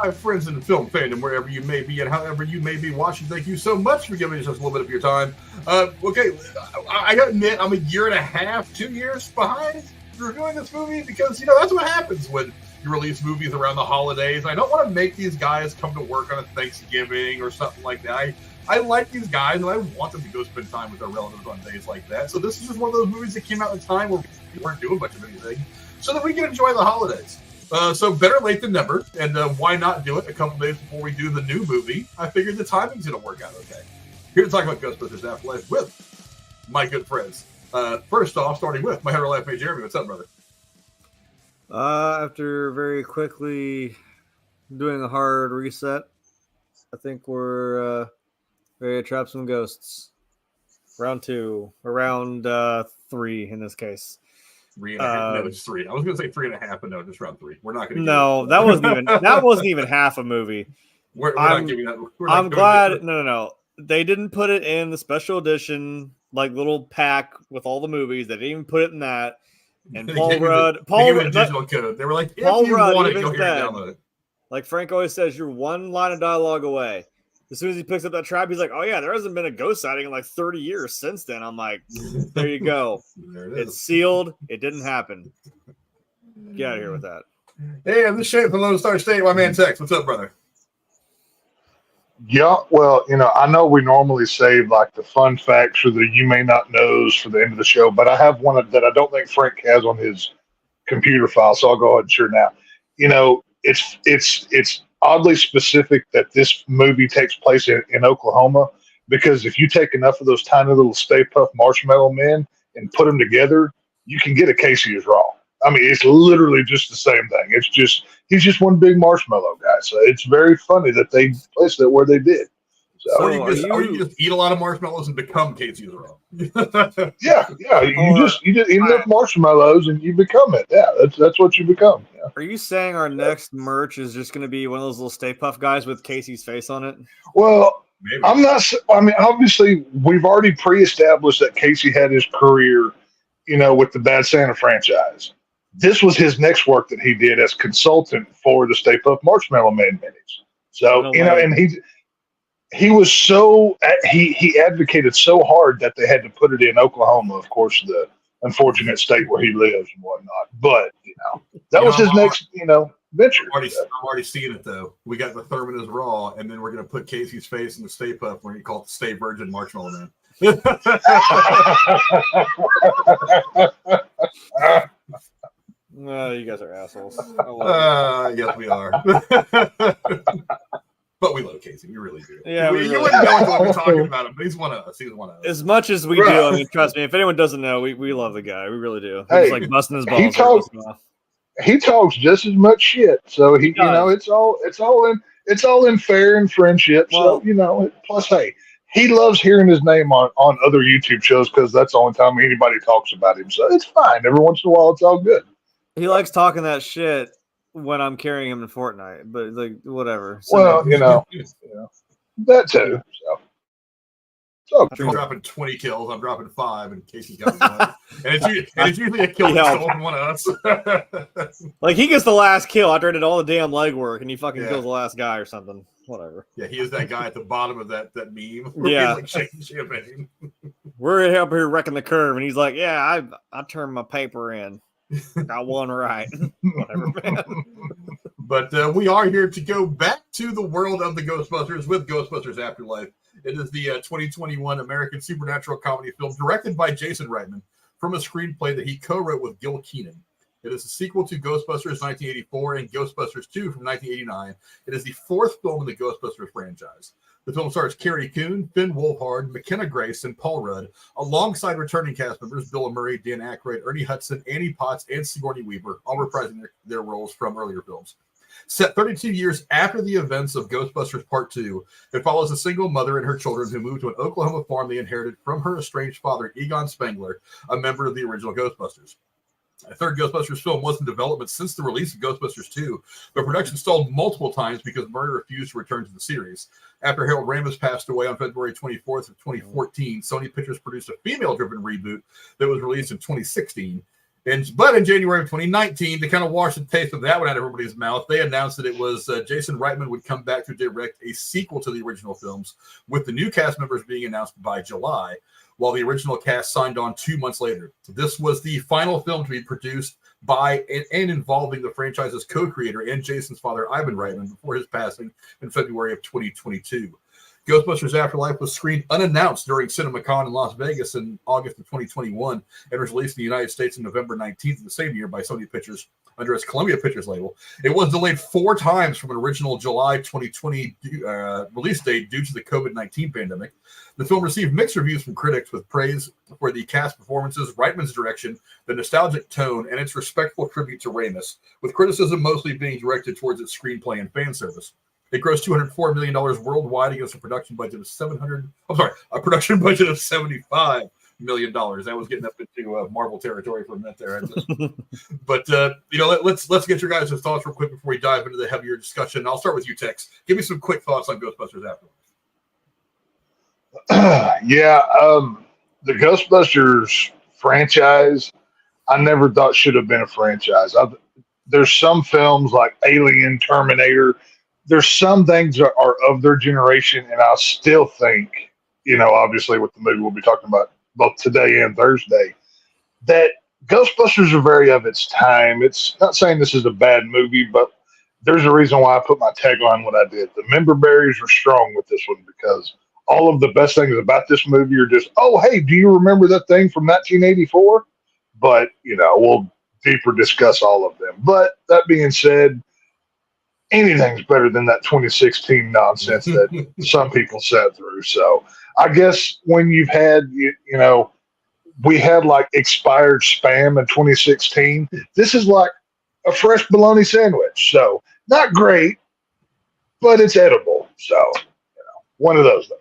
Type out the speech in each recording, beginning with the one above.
my friends in the film fandom, wherever you may be and however you may be watching, thank you so much for giving us just a little bit of your time. Okay, I gotta admit, I'm a year and a half, 2 years behind reviewing this movie because, that's what happens when you release movies around the holidays. I don't want to make these guys come to work on a Thanksgiving or something like that. I like these guys, and I want them to go spend time with their relatives on days like that. So this is just one of those movies that came out at a time where we weren't doing much of anything, so that we can enjoy the holidays. So better late than never, and why not do it a couple days before we do the new movie? I figured the timing's going to work out okay. Here to talk about Ghostbusters Afterlife with my good friends. First off, starting with my Life mate Jeremy. What's up, brother? After very quickly doing a hard reset, I think we're ready to trap some ghosts. Round 2, or round 3 in this case. 3.5. No, it's 3. I was going to say 3.5, but no, just round 3. We're not going to. No, that wasn't even half a movie. We're not giving that. I'm glad. No. They didn't put it in the special edition, like little pack with all the movies. They didn't even put it in that. And Paul Rudd, digital code. They were like, if Paul you Rudd want it, go even here and said, download it. like Frank always says, you're one line of dialogue away. As soon as he picks up that trap, he's like, oh yeah, there hasn't been a ghost sighting in like 30 years since then. I'm like, there you go. It's sealed. It didn't happen. Get out of here with that. Hey, I'm the Shane from Lone Star State. My man Tex. What's up, brother? Yeah, well, I know we normally save like the fun facts or the you may not knows for the end of the show, but I have one that I don't think Frank has on his computer file, so I'll go ahead and share now. It's oddly specific that this movie takes place in Oklahoma, because if you take enough of those tiny little Stay Puft Marshmallow Men and put them together, you can get a Casey is Raw. I mean, it's literally just the same thing. He's just one big marshmallow guy. So it's very funny that they placed it where they did. So, or you just eat a lot of marshmallows and become Casey is Raw. yeah. You just eat enough marshmallows and you become it. Yeah, that's what you become. Yeah. Are you saying our next merch is just going to be one of those little Stay Puft guys with Casey's face on it? Well, maybe. I'm not. I mean, obviously, we've already pre-established that Casey had his career, with the Bad Santa franchise. This was his next work that he did as consultant for the Stay Puft Marshmallow Man minis. So, and he was so he advocated so hard that they had to put it in Oklahoma, of course, the unfortunate state where he lives and whatnot. But that was his next venture. I'm already seeing it though. We got the Thurman is Raw, and then we're gonna put Casey's face in the Stay Puft when he called the Stay Virgin Marshmallow Man. No, you guys are assholes. Yes, we are. But we love Casey. We really do. Yeah, you wouldn't know until we're talking about him, but he's one of us. As much as we do, I mean, trust me, if anyone doesn't know, we love the guy. We really do. He's like busting his balls. He talks just as much shit. So it's all in fair and friendship. Well, so plus, hey, he loves hearing his name on other YouTube shows because that's the only time anybody talks about him. So it's fine. Every once in a while, it's all good. He likes talking that shit when I'm carrying him in Fortnite, but like whatever. So, that too. So I'm dropping 20 kills. I'm dropping 5 in case he's got one. and it's usually a kill from one of us. Like he gets the last kill after I did all the damn legwork, and he fucking kills the last guy or something. Whatever. Yeah, he is that guy at the bottom of that meme. Yeah, he's like shaking champagne. We're up here wrecking the curve, and he's like, "Yeah, I turned my paper in." Got one right. Whatever, man. But we are here to go back to the world of the Ghostbusters with Ghostbusters Afterlife. It is the 2021 American supernatural comedy film directed by Jason Reitman from a screenplay that he co-wrote with Gil Kenan. It is a sequel to Ghostbusters 1984 and Ghostbusters II from 1989. It is the fourth film in the Ghostbusters franchise. The film stars Carrie Coon, Finn Wolfhard, Mckenna Grace, and Paul Rudd, alongside returning cast members Bill Murray, Dan Aykroyd, Ernie Hudson, Annie Potts, and Sigourney Weaver, all reprising their roles from earlier films. Set 32 years after the events of Ghostbusters Part 2, it follows a single mother and her children who moved to an Oklahoma farm they inherited from her estranged father, Egon Spengler, a member of the original Ghostbusters. A third Ghostbusters film was in development since the release of Ghostbusters 2, but production stalled multiple times because Murray refused to return to the series. After Harold Ramis passed away on February 24th of 2014, Sony Pictures produced a female-driven reboot that was released in 2016. But in January of 2019, to kind of wash the taste of that one out of everybody's mouth, they announced that it was Jason Reitman would come back to direct a sequel to the original films, with the new cast members being announced by July, while the original cast signed on 2 months later. This was the final film to be produced by and involving the franchise's co-creator and Jason's father, Ivan Reitman, before his passing in February of 2022. Ghostbusters Afterlife was screened unannounced during CinemaCon in Las Vegas in August of 2021 and was released in the United States on November 19th of the same year by Sony Pictures under its Columbia Pictures label. It was delayed 4 times from an original July 2020 release date due to the COVID-19 pandemic. The film received mixed reviews from critics, with praise for the cast performances, Reitman's direction, the nostalgic tone, and its respectful tribute to Ramis, with criticism mostly being directed towards its screenplay and fan service. It grossed $204 million worldwide against a production budget of $75 million. That was getting up into Marvel territory for a minute there. But let's get your guys' thoughts real quick before we dive into the heavier discussion. I'll start with you, Tex. Give me some quick thoughts on Ghostbusters Afterlife. The Ghostbusters franchise, I never thought should have been a franchise. There's some films like Alien, Terminator. There's some things that are of their generation, and I still think, obviously with the movie we'll be talking about both today and Thursday, that Ghostbusters are very of its time. It's not saying this is a bad movie, but there's a reason why I put my tagline what I did. The member berries are strong with this one, because all of the best things about this movie are just, oh, hey, do you remember that thing from 1984? But, we'll deeper discuss all of them. But that being said, anything's better than that 2016 nonsense that some people sat through. So I guess when you've had, we had like expired Spam in 2016. This is like a fresh bologna sandwich. So not great, but it's edible. So, one of those things.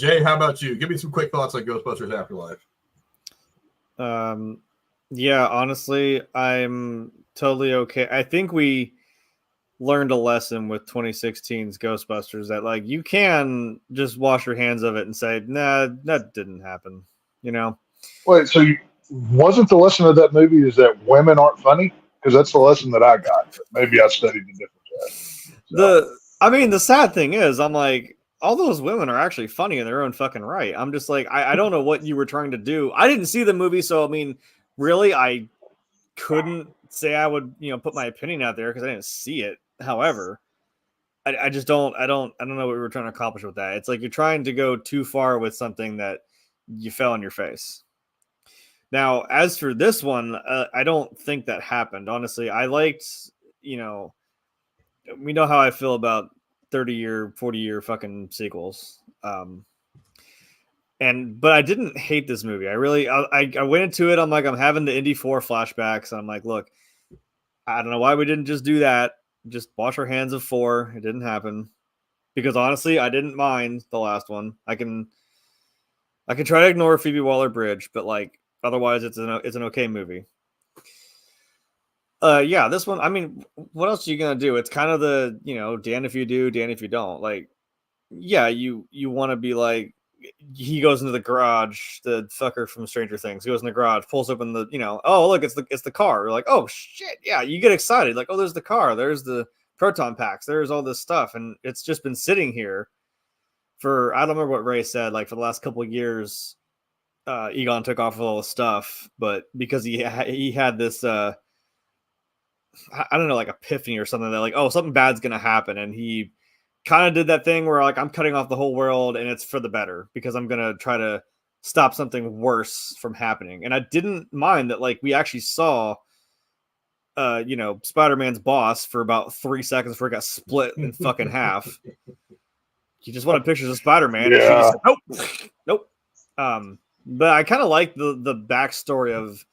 Jay, how about you? Give me some quick thoughts on Ghostbusters Afterlife. Yeah, honestly, I'm totally okay. I think we learned a lesson with 2016's Ghostbusters that you can just wash your hands of it and say, nah, that didn't happen. Wait, so wasn't the lesson of that movie is that women aren't funny? Because that's the lesson that I got. Maybe I studied a different class. So. The sad thing is, I'm like, all those women are actually funny in their own fucking right. I'm just like, I don't know what you were trying to do. I didn't see the movie, so really, I couldn't say I would, put my opinion out there because I didn't see it. However, I just don't know what we were trying to accomplish with that. It's like you're trying to go too far with something that you fell on your face. Now, as for this one, I don't think that happened. Honestly, I liked, we know how I feel about 30-year, 40-year fucking sequels. But I didn't hate this movie. I went into it. I'm like, I'm having the Indy 4 flashbacks. And I'm like, look, I don't know why we didn't just do that. Just wash our hands of 4. It didn't happen. Because honestly, I didn't mind the last one. I can try to ignore Phoebe Waller-Bridge, but otherwise it's an okay movie. This one, what else are you gonna do? It's kind of the, Dan if you do, Dan if you don't. You want to be like, he goes into the garage, the fucker from Stranger Things. He goes in the garage, pulls open the, oh look, it's the car. We're like, oh shit, yeah, you get excited, like, oh, there's the car, there's the proton packs, there's all this stuff, and it's just been sitting here for, I don't remember what Ray said, for the last couple of years. Egon took off all the stuff, but because he had this I don't know, epiphany or something that oh, something bad's gonna happen, and he kind of did that thing where I'm cutting off the whole world and it's for the better because I'm gonna try to stop something worse from happening. And I didn't mind that we actually saw Spider-Man's boss for about 3 seconds before it got split in fucking half. He just wanted pictures of Spider-Man. Yeah. And she just said, nope. But I kind of like the backstory of,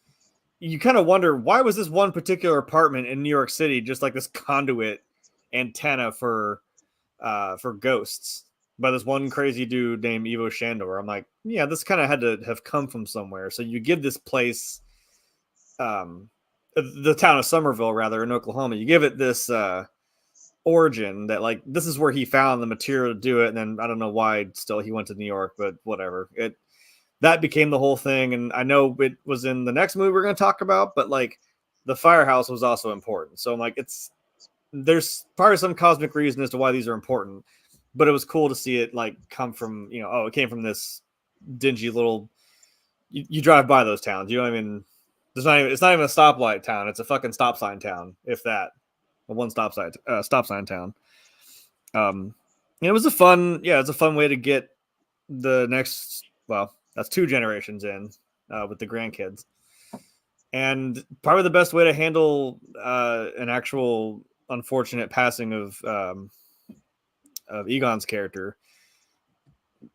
you kind of wonder, why was this one particular apartment in New York City just like this conduit antenna for ghosts by this one crazy dude named Ivo Shandor? I'm like, yeah, this kind of had to have come from somewhere. So you give this place, the town of Somerville, rather, in Oklahoma, you give it this origin that this is where he found the material to do it. And then I don't know why still he went to New York, but whatever. that became the whole thing. And I know it was in the next movie we're going to talk about, but like the firehouse was also important. So I'm like, there's probably some cosmic reason as to why these are important, but it was cool to see it like come from, it came from this dingy little, you drive by those towns, you know what I mean? It's not even a stoplight town. It's a fucking stop sign town. If that, a one stop sign town. It was a fun way to get the next, well, that's 2 generations in with the grandkids. And probably the best way to handle an actual unfortunate passing of Egon's character.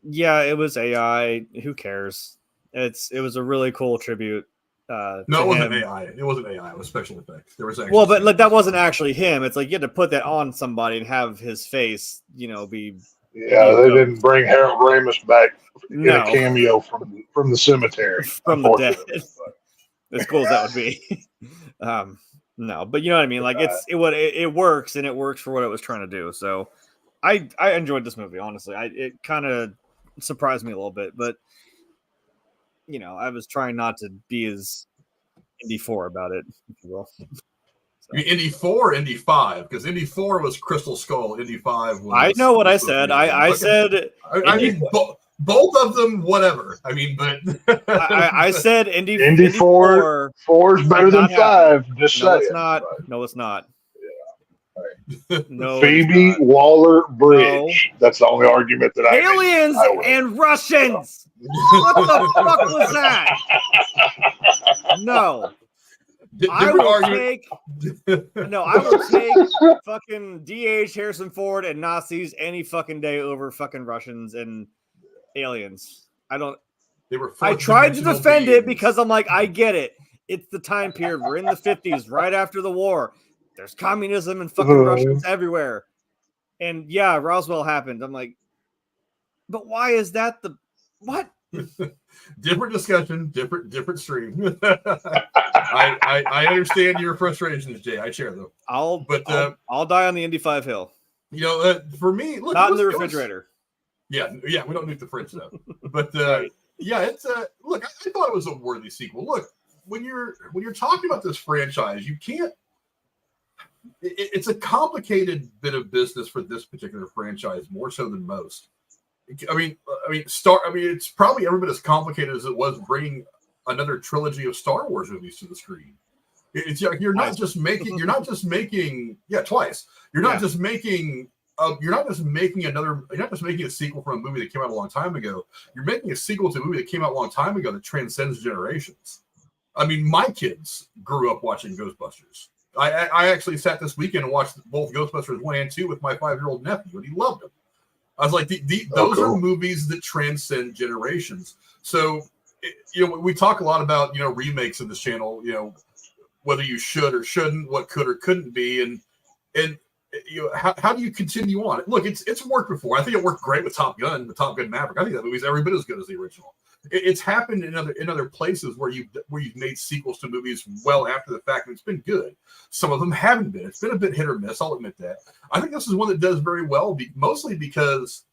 Yeah, it was AI. Who cares? It was a really cool tribute. No, it wasn't AI. It wasn't AI. It was special effects. There was actually but like that wasn't actually him. It's like you had to put that on somebody and have his face, be. Yeah, they didn't bring Harold Ramis back in a cameo from the cemetery. From the dead. As cool as that would be. No, but you know what I mean? Like it works, and it works for what it was trying to do. So I enjoyed this movie, honestly. It kind of surprised me a little bit, but I was trying not to be as Indy 4 about it, if you will. So. You mean Indy 4 or Indy 5? Because Indy 4 was Crystal Skull, Indy 5 was... I know what I said. I said... I mean, both of them, whatever. I mean, but... I said Indy 4 is better than 5. Just no, say it's not. No, it's not. Yeah. No, Phoebe Waller-Bridge. No. That's the only argument that I Aliens and Russians! What the fuck was that? No. I will take fucking D.H. Harrison Ford and Nazis any fucking day over fucking Russians and aliens. I tried to defend it because I'm like, I get it. It's the time period. We're in the 50s, right after the war. There's communism and fucking Russians everywhere. And yeah, Roswell happened. I'm like, but why is that what? Different discussion, different stream. I understand your frustrations, Jay. I share them. I'll die on the Indy 5 hill. For me, look, not in the refrigerator. Yeah, we don't nuke the fridge though. But yeah, it's look. I thought it was a worthy sequel. Look, when you're talking about this franchise, you can't. It's a complicated bit of business for this particular franchise, more so than most. I mean, it's probably every bit as complicated as it was bringing another trilogy of Star Wars movies to the screen. It's like you're not just making twice. You're not just making a sequel from a movie that came out a long time ago. You're making a sequel to a movie that came out a long time ago that transcends generations. I mean, my kids grew up watching Ghostbusters. I actually sat this weekend and watched both Ghostbusters 1 and 2 with my 5-year-old nephew, and he loved them. I was like, those are movies that transcend generations. So, we talk a lot about, remakes of this channel, whether you should or shouldn't, what could or couldn't be. And how do you continue on? Look, it's worked before. I think it worked great with Top Gun Maverick. I think that movie's every bit as good as the original. It's happened in other places where you've made sequels to movies well after the fact, and it's been good. Some of them haven't been. It's been a bit hit or miss. I'll admit that. I think this is one that does very well, mostly because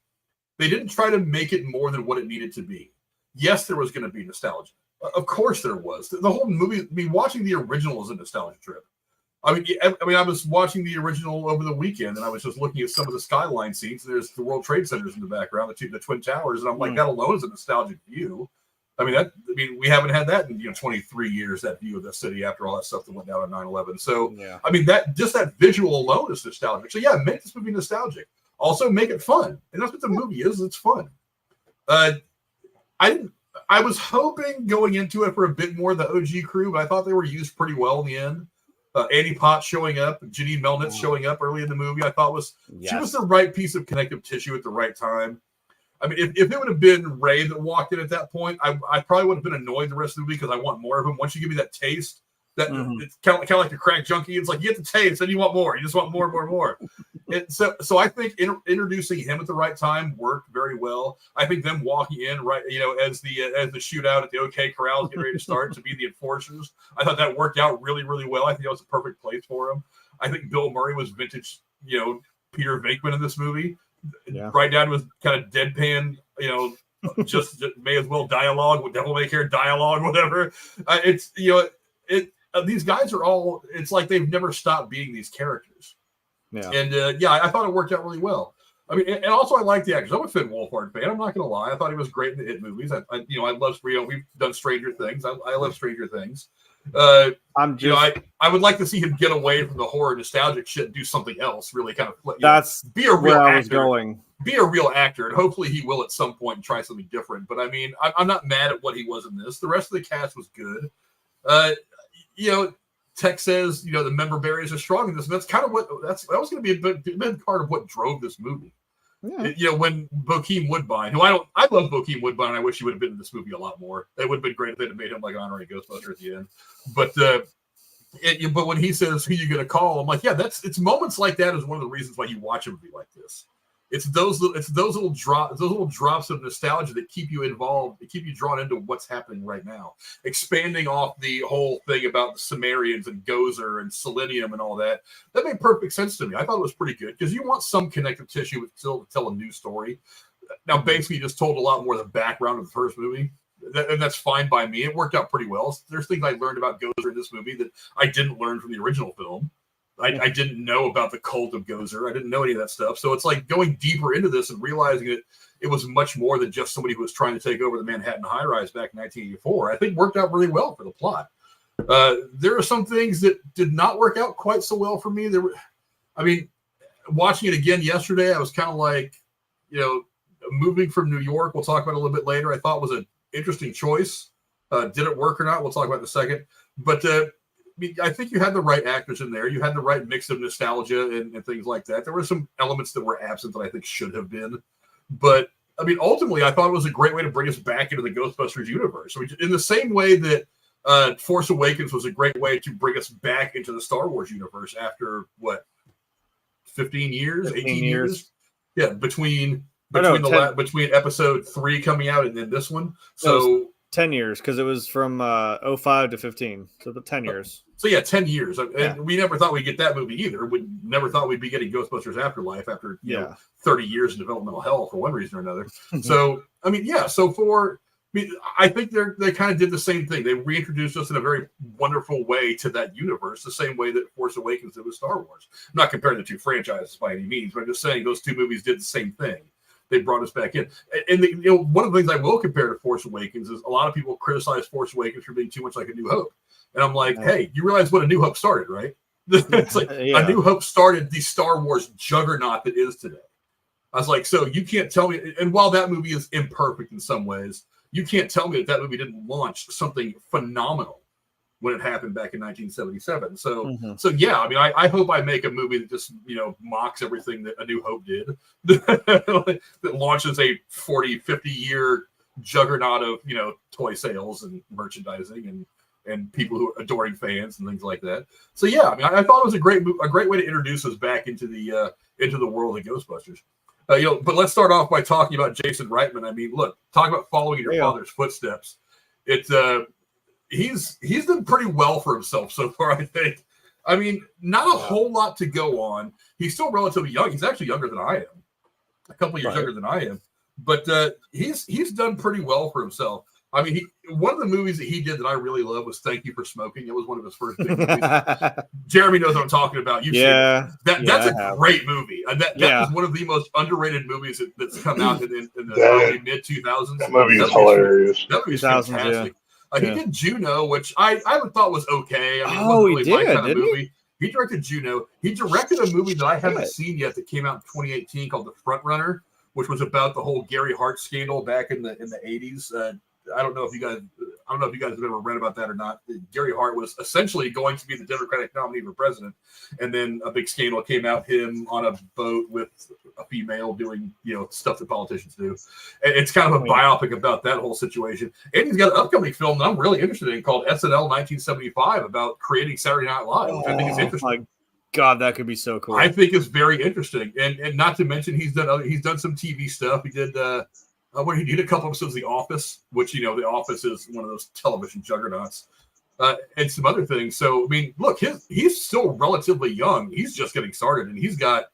they didn't try to make it more than what it needed to be. Yes, there was going to be nostalgia. Of course, there was. The whole movie. Watching the original is a nostalgia trip. I was watching the original over the weekend, and I was just looking at some of the skyline scenes. There's the World Trade Centers in the background, the Twin Towers, and I'm like, that alone is a nostalgic view. We haven't had that in 23 years. That view of the city after all that stuff that went down on 9/11. So, yeah. That visual alone is nostalgic. So, yeah, make this movie nostalgic. Also, make it fun, and that's what the movie is. It's fun. I was hoping going into it for a bit more of the OG crew, but I thought they were used pretty well in the end. Annie Potts showing up, Janine Melnitz showing up early in the movie, I thought she was the right piece of connective tissue at the right time. If it would have been Ray that walked in at that point, I probably would have been annoyed the rest of the week because I want more of him. Once you give me that taste, it's kind of like the crack junkie. It's like you get the taste, then you want more. You just want more and more and more. And so I think introducing him at the right time worked very well. I think them walking in as the shootout at the OK Corral is getting ready to start to be the enforcers. I thought that worked out really, really well. I think that was a perfect place for him. I think Bill Murray was vintage, Peter Venkman in this movie. Yeah. Right down was kind of deadpan, just may as well dialogue with devil may care dialogue, whatever. It's these guys are all. It's like they've never stopped being these characters. Yeah, and I thought it worked out really well. I mean, and also I like the actors. I'm a Finn Wolfhard fan. I'm not going to lie. I thought he was great in the It movies. I love. We've done Stranger Things. I love Stranger Things. I would like to see him get away from the horror nostalgic shit and do something else. Really, kind of be a real actor. Be a real actor, and hopefully he will at some point and try something different. But I mean, I'm not mad at what he was in this. The rest of the cast was good. Tech says the member barriers are strong in this, and that's kind of that was going to be a big part of what drove this movie. Yeah. When Bokeem Woodbine, I love Bokeem Woodbine, and I wish he would have been in this movie a lot more. It would have been great if they'd have made him like honorary Ghostbuster at the end. But but when he says who you going to call, I'm like, yeah, it's moments like that is one of the reasons why you watch a movie like this. It's those little drops of nostalgia that keep you involved, that keep you drawn into what's happening right now. Expanding off the whole thing about the Sumerians and Gozer and Selenium and all that made perfect sense to me. I thought it was pretty good because you want some connective tissue still to tell a new story. Now, basically, you just told a lot more of the background of the first movie, and that's fine by me. It worked out pretty well. There's things I learned about Gozer in this movie that I didn't learn from the original film. I didn't know about the cult of Gozer. I didn't know any of that stuff. So it's like going deeper into this and realizing that it was much more than just somebody who was trying to take over the Manhattan high-rise back in 1984. I think worked out really well for the plot. There are some things that did not work out quite so well for me. Watching it again yesterday, I was kind of like, moving from New York, we'll talk about it a little bit later, I thought was an interesting choice. Did it work or not? We'll talk about it in a second. But I think you had the right actors in there. You had the right mix of nostalgia and things like that. There were some elements that were absent that I think should have been. But, ultimately, I thought it was a great way to bring us back into the Ghostbusters universe. In the same way that Force Awakens was a great way to bring us back into the Star Wars universe after, 15 years? 18 years? Yeah, between episode 3 coming out and then this one. So 10 years, because it was from 05 to 15, so about 10 years. So 10 years. And we never thought we'd get that movie either. We never thought we'd be getting Ghostbusters Afterlife after 30 years of developmental hell for one reason or another. So I think they kind of did the same thing. They reintroduced us in a very wonderful way to that universe, the same way that Force Awakens did with Star Wars. I'm not comparing the two franchises by any means, but I'm just saying those two movies did the same thing. They brought us back in. And one of the things I will compare to Force Awakens is a lot of people criticize Force Awakens for being too much like A New Hope. And I'm like, hey, you realize what A New Hope started, right? It's like A New Hope started the Star Wars juggernaut that is today. I was like, so you can't tell me, and while that movie is imperfect in some ways, you can't tell me that movie didn't launch something phenomenal when it happened back in 1977. I hope I make a movie that just, mocks everything that A New Hope did, that launches a 40, 50-year juggernaut of, toy sales and merchandising and people who are adoring fans and things like that. So, I thought it was a great way to introduce us back into the world of Ghostbusters. But let's start off by talking about Jason Reitman. Look, talk about following in your father's footsteps. He's done pretty well for himself so far, I think. Not a whole lot to go on. He's still relatively young. He's actually younger than I am. A couple of years younger than I am. But he's done pretty well for himself. One of the movies that he did that I really love was Thank You for Smoking. It was one of his first big movies. Jeremy knows what I'm talking about. You've seen it. That's a great movie. That was one of the most underrated movies that's come out in the early mid-2000s. That movie is hilarious. That movie is fantastic. He did Juno, which I thought was okay. It wasn't really my kind of movie. He directed Juno. He directed a movie that I haven't seen yet that came out in 2018 called The Front Runner, which was about the whole Gary Hart scandal back in the 80s. I don't know if you guys have ever read about that or not. Gary Hart was essentially going to be the Democratic nominee for president, and then a big scandal came out, him on a boat with a female doing stuff that politicians do. And it's kind of a biopic about that whole situation. And he's got an upcoming film that I'm really interested in called SNL 1975 about creating Saturday Night Live, which I think is interesting. My God, that could be so cool. I think it's very interesting, and not to mention he's done some TV stuff. He did. He did a couple episodes of The Office, which, The Office is one of those television juggernauts, and some other things. So, look, he's still relatively young. He's just getting started, and he's got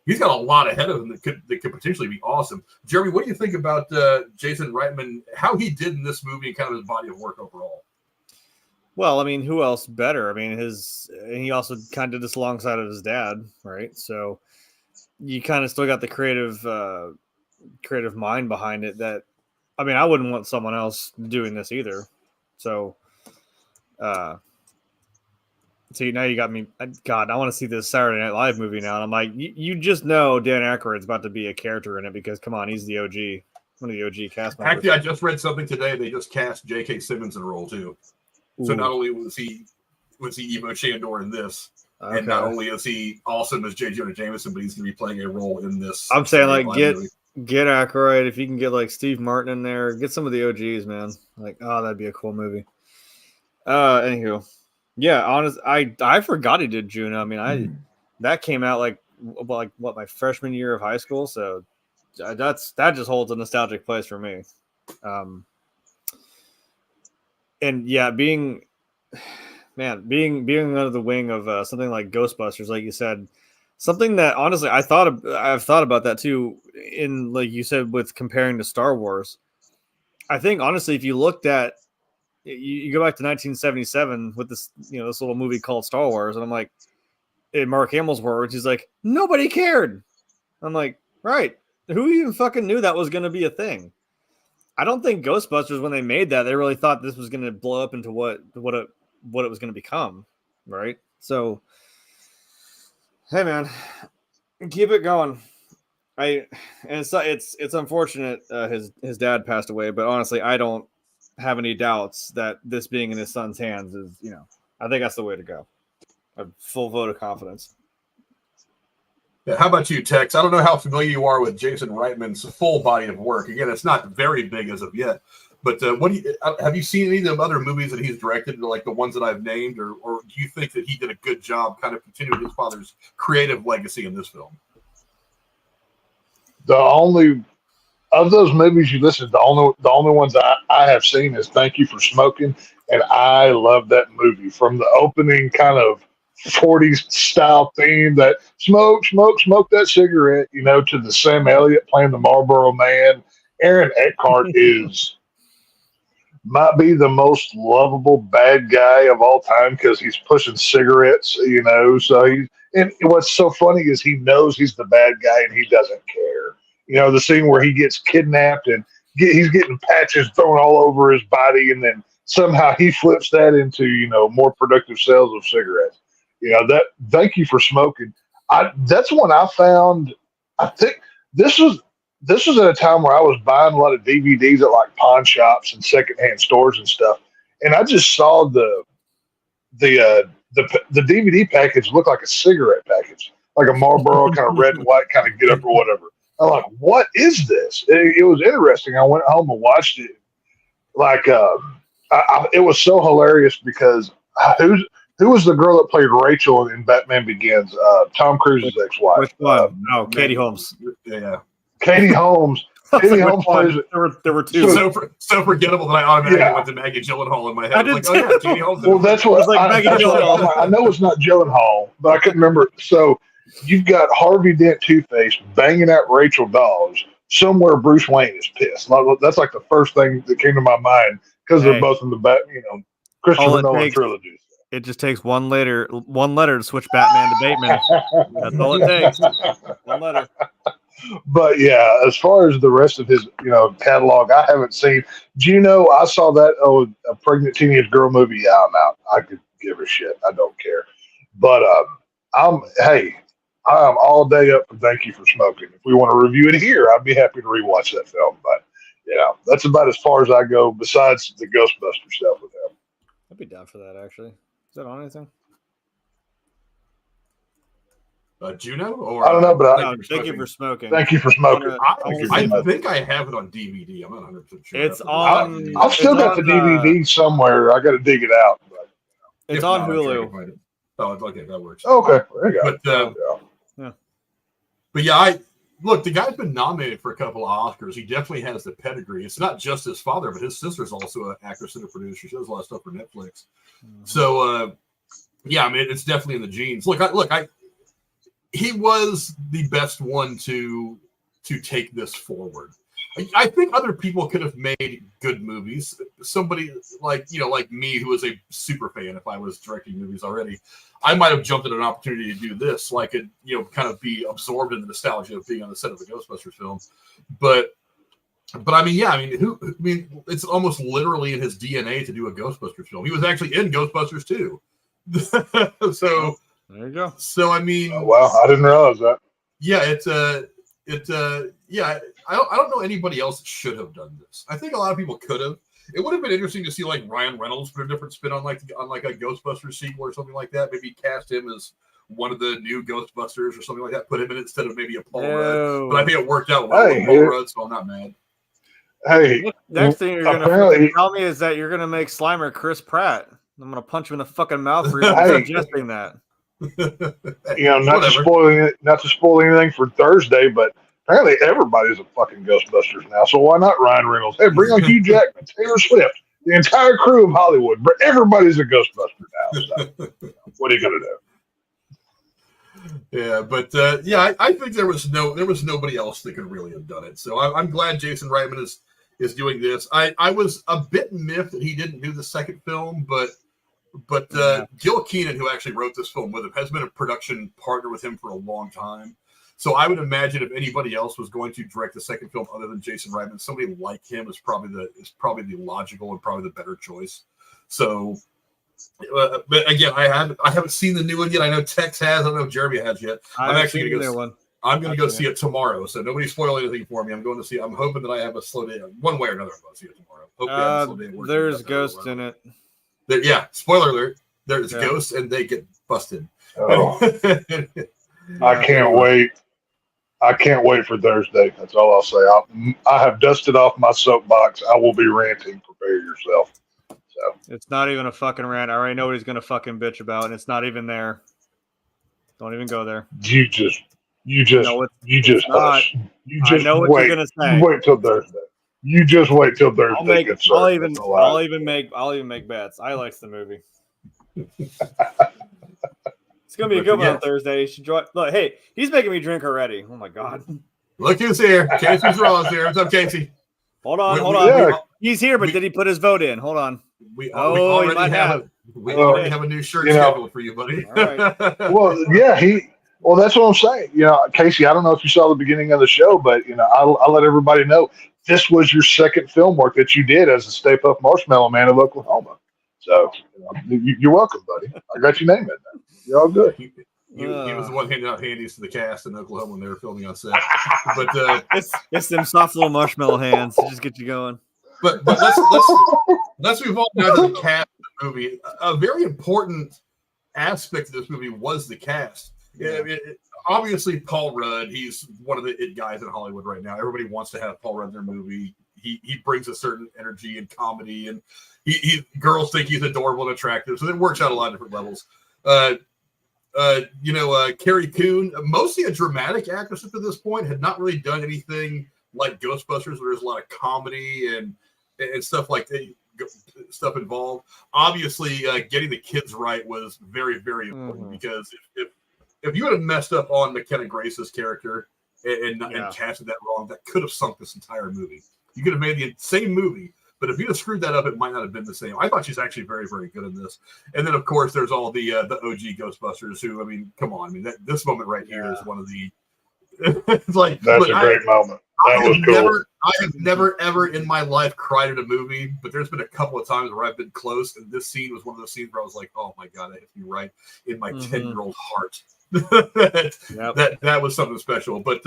he's got a lot ahead of him that could potentially be awesome. Jeremy, what do you think about Jason Reitman, how he did in this movie and kind of his body of work overall? Well, I mean, who else better? I mean, he also kind of did this alongside of his dad, right? So you kind of still got the creative mind behind it. That, I mean, I wouldn't want someone else doing this either. So, see, now you got me. God, I want to see this Saturday Night Live movie now. And I'm like, you just know Dan Aykroyd's about to be a character in it because, come on, he's the OG, one of the OG cast members. Actually, I just read something today. They just cast J.K. Simmons in a role too. So not only was he Ivo Shandor in this, and not only is he awesome as J. Jonah Jameson, but he's going to be playing a role in this. I'm saying, like, get Aykroyd. If you can get like Steve Martin in there, get some of the OGs, man. Like, oh, that'd be a cool movie. Anywho, yeah, honest, I forgot he did Juno. I mean, that came out like what, my freshman year of high school, so that just holds a nostalgic place for me. And yeah, being under the wing of something like Ghostbusters, like you said, something that honestly I've thought about that too. In, like you said, with comparing to Star Wars, I think honestly, if you looked at you go back to 1977 with this this little movie called Star Wars, and I'm like, in Mark Hamill's words, he's like, nobody cared. I'm like, right? Who even fucking knew that was going to be a thing? I don't think Ghostbusters, when they made that, they really thought this was going to blow up into what it was going to become, right? So, hey man, keep it going. It's unfortunate his dad passed away, but honestly, I don't have any doubts that this being in his son's hands is, I think that's the way to go. A full vote of confidence. Yeah, how about you, Tex? I don't know how familiar you are with Jason Reitman's full body of work. Again, it's not very big as of yet, but have you seen any of the other movies that he's directed, like the ones that I've named, or do you think that he did a good job kind of continuing his father's creative legacy in this film? The only of those movies you listed, the only ones I have seen is Thank You for Smoking, and I love that movie from the opening kind of 40s style theme, that smoke that cigarette, to the Sam Elliott playing the Marlboro Man. Aaron Eckhart might be the most lovable bad guy of all time because he's pushing cigarettes, so and what's so funny is he knows he's the bad guy and he doesn't care. The scene where he gets kidnapped and he's getting patches thrown all over his body, and then somehow he flips that into, more productive sales of cigarettes. That Thank You for Smoking. That's one I found. I think this was at a time where I was buying a lot of DVDs at like pawn shops and secondhand stores and stuff, and I just saw the DVD package look like a cigarette package, like a Marlboro kind of red and white kind of get up or whatever. I'm like, what is this? It was interesting. I went home and watched it. Like, it was so hilarious because who was the girl that played Rachel in Batman Begins? Tom Cruise's ex-wife. Which one? Katie Holmes. Yeah. Katie Holmes. Katie Holmes plays it. There were two. So forgettable that I automatically went to Maggie Gyllenhaal in my head. I did like, oh yeah, Katie Holmes. Well, that's what Maggie Gyllenhaal. I know it's not Gyllenhaal, but I couldn't remember. So you've got Harvey Dent Two-Face banging at Rachel Dawes. Somewhere Bruce Wayne is pissed. That's like the first thing that came to my mind because they're both in the Christopher Nolan trilogy. It just takes one letter to switch Batman to Bateman. That's all it takes. One letter. But yeah, as far as the rest of his catalog, I haven't seen. Juno, I saw that a pregnant teenage girl movie. Yeah, I'm out. I could give a shit. I don't care. But I'm all day up for Thank You for Smoking. If we want to review it here, I'd be happy to rewatch that film. But that's about as far as I go. Besides the Ghostbusters stuff with him. I'd be down for that actually. Is that on anything? Juno? Or I don't know, but Thank You for Smoking. Thank You for Smoking. I think I have it on DVD. I'm not 100% sure. It's on. I've still got the DVD somewhere. I got to dig it out. But, it's on Hulu. Oh, okay, that works. Okay, there you go. But look, the guy's been nominated for a couple of Oscars. He definitely has the pedigree. It's not just his father, but his sister's also an actress and a producer. She does a lot of stuff for Netflix. Mm-hmm. So, I mean, it's definitely in the genes. Look, he was the best one to take this forward. I think other people could have made good movies. Somebody like me, who was a super fan, if I was directing movies already, I might have jumped at an opportunity to do this, so I could, kind of be absorbed in the nostalgia of being on the set of a Ghostbusters film. But I mean, it's almost literally in his DNA to do a Ghostbusters film. He was actually in Ghostbusters 2. So there you go. So I mean, oh, wow, I didn't realize that. Yeah, I don't know anybody else that should have done this. I think a lot of people could have. It would have been interesting to see like Ryan Reynolds put a different spin on like a Ghostbusters sequel or something like that. Maybe cast him as one of the new Ghostbusters or something like that. Put him in instead of maybe a Paul Rudd. But I think it worked out well with Paul Rudd, so I'm not mad. Hey, next thing you're gonna tell me is that you're gonna make Slimer Chris Pratt. I'm gonna punch him in the fucking mouth for even suggesting that. Not to spoil anything for Thursday, but apparently everybody's a fucking Ghostbusters now. So why not Ryan Reynolds? Hey, bring on Hugh Jackman, Taylor Swift, the entire crew of Hollywood. But everybody's a Ghostbuster now. So, what are you gonna do? Yeah, but I think there was nobody else that could really have done it. So I'm glad Jason Reitman is doing this. I was a bit miffed that he didn't do the second film, but Gil Kenan, who actually wrote this film with him, has been a production partner with him for a long time. So I would imagine if anybody else was going to direct the second film other than Jason Reitman, somebody like him is probably the logical and probably the better choice. So, but again, I haven't seen the new one yet. I know Tex has. I don't know if Jeremy has yet. I'm actually going to go. I'm going to go see it tomorrow. So nobody spoil anything for me. I'm going to see. I'm hoping that I have a slow day one way or another. I'm going to see it tomorrow. Hopefully I have a slow day at work. There's ghosts in it. Yeah, spoiler alert. There's ghosts and they get busted. Oh. I can't wait. I can't wait for Thursday. That's all I'll say. I have dusted off my soapbox. I will be ranting. Prepare yourself. So it's not even a fucking rant. I already know what he's going to fucking bitch about, and it's not even there. Don't even go there. You just I know what you're going to say. You wait till Thursday. You just wait till Thursday. I'll even make bets. I like the movie. It's gonna be a good one on Thursday. You should join. Look, hey, he's making me drink already. Oh my god! Look who's here. Casey's Raw is here. What's up, Casey? Hold on. Yeah. He's here, but did he put his vote in? Hold on. We already have a new shirt scheduled for you, buddy. All right. Well, yeah, Well, that's what I'm saying. Casey, I don't know if you saw the beginning of the show, but I'll let everybody know this was your second film work that you did as the Stay Puft Marshmallow Man of Oklahoma. So you're welcome, buddy. I got your name in there. You're all good. He was the one handing out handies to the cast in Oklahoma when they were filming on set. But it's them soft little marshmallow hands to just get you going. But let's move on now to the cast of the movie. A very important aspect of this movie was the cast. Obviously, Paul Rudd, he's one of the it guys in Hollywood right now. Everybody wants to have Paul Rudd in their movie. He brings a certain energy and comedy, and girls think he's adorable and attractive, so it works out a lot of different levels. Carrie Coon, mostly a dramatic actress up to this point, had not really done anything like Ghostbusters, where there's a lot of comedy and stuff like that, stuff involved. Obviously, getting the kids right was very, very important because if you would have messed up on Mckenna Grace's character and casted that wrong, that could have sunk this entire movie. You could have made the same movie, but if you'd have screwed that up, it might not have been the same. I thought she's actually very, very good in this. And then, of course, there's all the OG Ghostbusters who, come on. This moment right here is one of the it's like that's a great moment. That was cool. I have never, ever in my life cried at a movie, but there's been a couple of times where I've been close, and this scene was one of those scenes where I was like, oh, my God, that hit me right in my 10-year-old heart. That was something special. But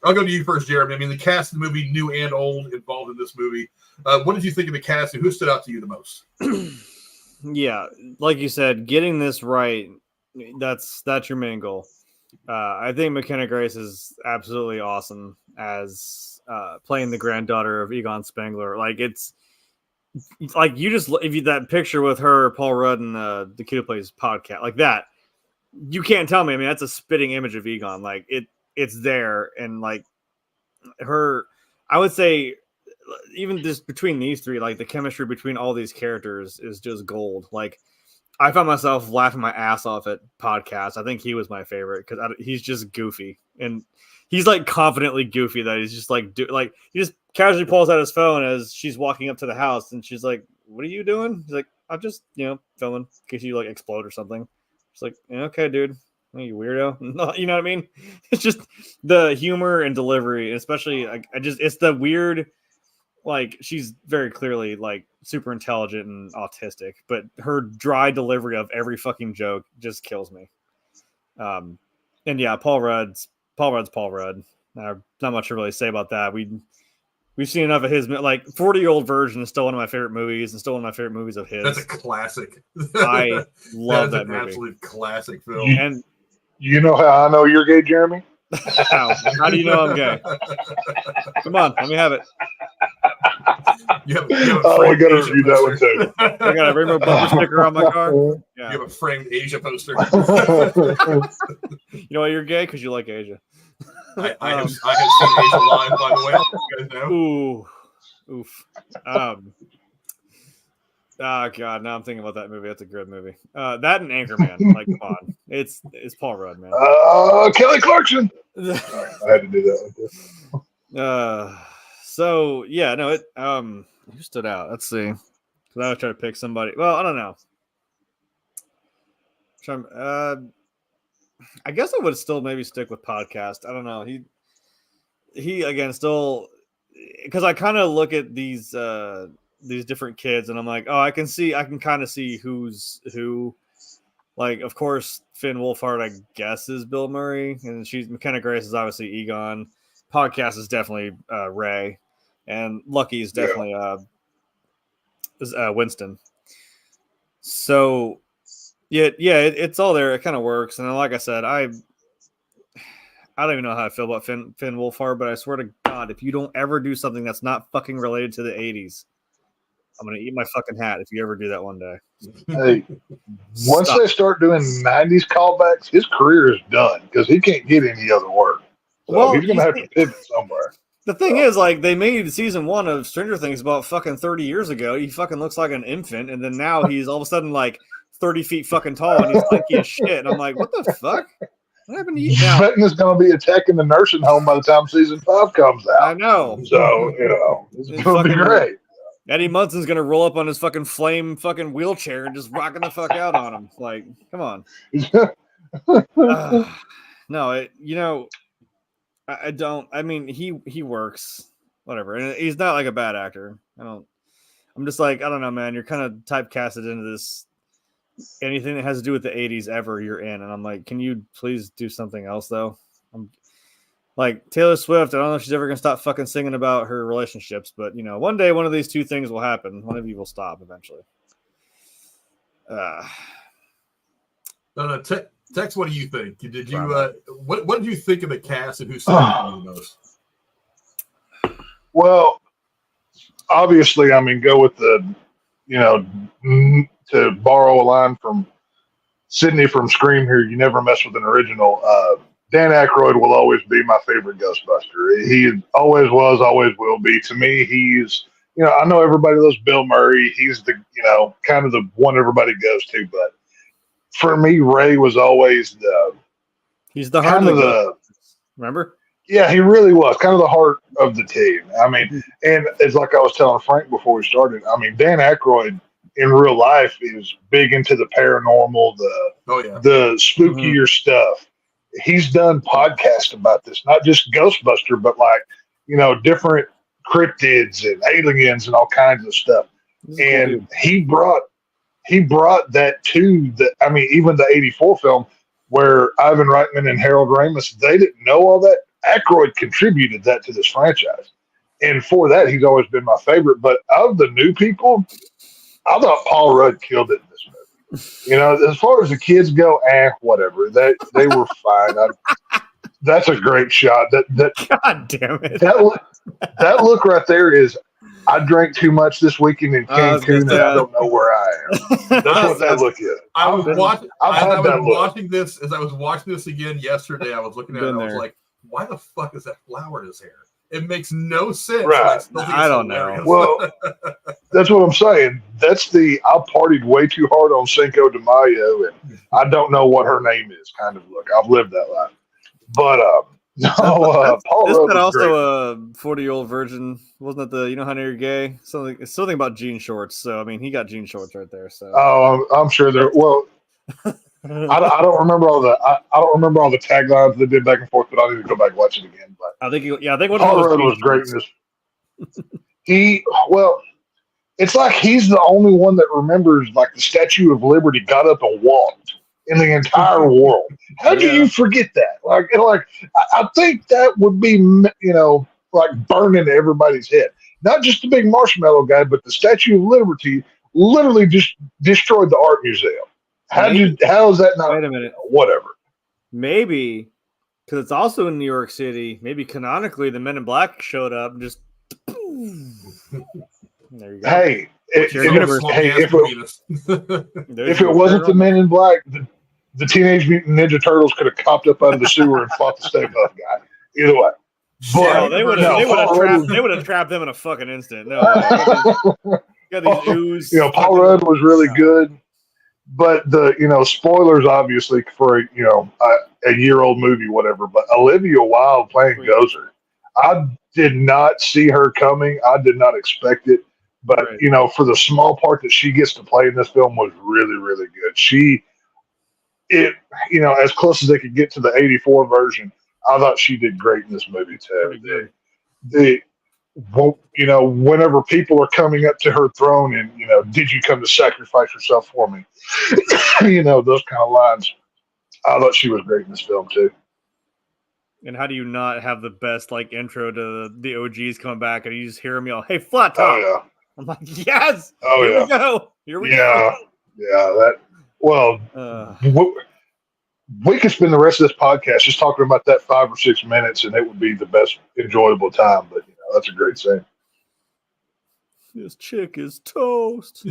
I'll go to you first, Jeremy. The cast of the movie, new and old, involved in this movie. What did you think of the cast, and who stood out to you the most? Yeah, like you said, getting this right, that's your main goal. I think Mckenna Grace is absolutely awesome as playing the granddaughter of Egon Spengler. Like, it's like that picture with her, Paul Rudd, and the kid who plays podcast, like that, you can't tell me. That's a spitting image of Egon. Like, it's there, and like her, I would say, even just between these three, like the chemistry between all these characters is just gold. Like, I found myself laughing my ass off at podcasts. I think he was my favorite because he's just goofy and he's like confidently goofy that he's just like he just casually pulls out his phone as she's walking up to the house and she's like, "What are you doing?" He's like, "I'm just filming in case you like explode or something." She's like, "Okay, dude, you weirdo." No, you know what I mean? It's just the humor and delivery, especially it's the weird. Like she's very clearly like super intelligent and autistic, but her dry delivery of every fucking joke just kills me. And yeah, Paul Rudd's Paul Rudd. Not much to really say about that. We've seen enough of his. Like 40-year-old version is still one of my favorite movies, and still one of my favorite movies of his. That's a classic. I love that an movie. Absolute classic film. And you know how I know you're gay, Jeremy? How do you know I'm gay? Come on, let me have it. You have we got to review that one too. I got a rainbow bumper sticker on my car. Yeah. You have a framed Asia poster. You know why you're gay? Because you like Asia. I have seen Asia live, by the way. You guys know. Oof. Oh god, now I'm thinking about that movie. That's a good movie. That and Anchorman. Like, come on, it's Paul Rudd, man. Kelly Clarkson. Sorry, I had to do that. So yeah, no, it who stood out? Let's see. Because I was trying to pick somebody. Well, I don't know. I guess I would still maybe stick with podcast. I don't know. He again still because I kind of look at these different kids and I'm like, oh, I can kind of see who's who. Like, of course, Finn Wolfhard, I guess, is Bill Murray, and Mckenna Grace is obviously Egon. Podcast is definitely Ray, and Lucky is definitely Winston. So, it's all there. It kind of works, and like I said, I don't even know how I feel about Finn Wolfhard, but I swear to God, if you don't ever do something that's not fucking related to the 80s, I'm gonna eat my fucking hat if you ever do that one day. Hey, once they start doing 90s callbacks, his career is done because he can't get any other work. So he's gonna have to pivot somewhere. The thing is, like, they made season 1 of Stranger Things about fucking 30 years ago. He fucking looks like an infant, and then now he's all of a sudden like 30 feet fucking tall, and he's lanky as shit. And I'm like, what the fuck? What happened to you now? Benton is going to be attacking the nursing home by the time season 5 comes out. I know. So it's going to be great. Eddie Munson's gonna roll up on his fucking flame fucking wheelchair and just rocking the fuck out on him. Like, come on. No, I don't. I mean, he works, whatever, and he's not like a bad actor. I'm just like, I don't know, man. You're kind of typecasted into this. Anything that has to do with the 80s ever, you're in, and I'm like, can you please do something else though? Like Taylor Swift, I don't know if she's ever gonna stop fucking singing about her relationships, but one day one of these two things will happen. One of you will stop eventually. Tex, what do you think? Did you what did you think of the cast and who stood out the most? Well, obviously, I mean, go with the to borrow a line from Sydney from Scream here, you never mess with an original. Dan Aykroyd will always be my favorite Ghostbuster. He always was, always will be. To me, he's, I know everybody loves Bill Murray. He's the, kind of the one everybody goes to. But for me, Ray was always he's the heart of the remember? Yeah, he really was kind of the heart of the team. I mean, and it's like I was telling Frank before we started. I mean, Dan Aykroyd in real life is big into the paranormal, the spookier stuff. He's done podcasts about this, not just Ghostbuster, but like, different cryptids and aliens and all kinds of stuff. And he brought that to even the 84 film where Ivan Reitman and Harold Ramis, they didn't know all that. Aykroyd contributed that to this franchise. And for that, he's always been my favorite. But of the new people, I thought Paul Rudd killed it in this movie. As far as the kids go, whatever. They were fine. That's a great shot. That God damn it. That look right there is, I drank too much this weekend in Cancun and I don't know where I am. That's what that look is. I was watching this again yesterday. I was looking at it and I was like, why the fuck is that flower in his hair? It makes no sense. Right. I don't know. Well, that's what I'm saying. I partied way too hard on Cinco de Mayo, and I don't know what her name is. Kind of look. I've lived that life. But Paul Isn't Rudd that was also great. a 40-year-old virgin? Wasn't that honey, you're gay? Something about jean shorts. So I mean, he got jean shorts right there. So I'm sure there. Well, I don't remember all the I don't remember all the taglines they did back and forth, but I need to go back and watch it again. But I think one Paul of Rudd them was great in this. It's like he's the only one that remembers like the Statue of Liberty got up and walked in the entire world. How do you forget that? I think that would be like burning everybody's head. Not just the big marshmallow guy, but the Statue of Liberty literally just destroyed the art museum. How is that not? Wait a minute. Whatever. Maybe because it's also in New York City. Maybe canonically, the Men in Black showed up and just. There you go. Hey, if it wasn't the Men in Black, the Teenage Mutant Ninja Turtles could have copped up out of the sewer and fought the Stay Puft guy. Either way. But they would have trapped them in a fucking instant. No, got these ooze. Paul Rudd was really good, but the spoilers obviously for a year-old movie, whatever. But Olivia Wilde playing Gozer, I did not see her coming. I did not expect it, but for the small part that she gets to play in this film was really, really good. As close as they could get to the '84 version. I thought she did great in this movie too. Whenever people are coming up to her throne and did you come to sacrifice yourself for me? Those kind of lines. I thought she was great in this film too. And how do you not have the best intro to the OGs coming back and you just hear them yell, "Hey, flat top!" Oh yeah. I'm like, yes. Oh Here yeah. we go. Here we go. Yeah. We could spend the rest of this podcast just talking about that 5 or 6 minutes, and it would be the best enjoyable time. But that's a great scene. This chick is toast.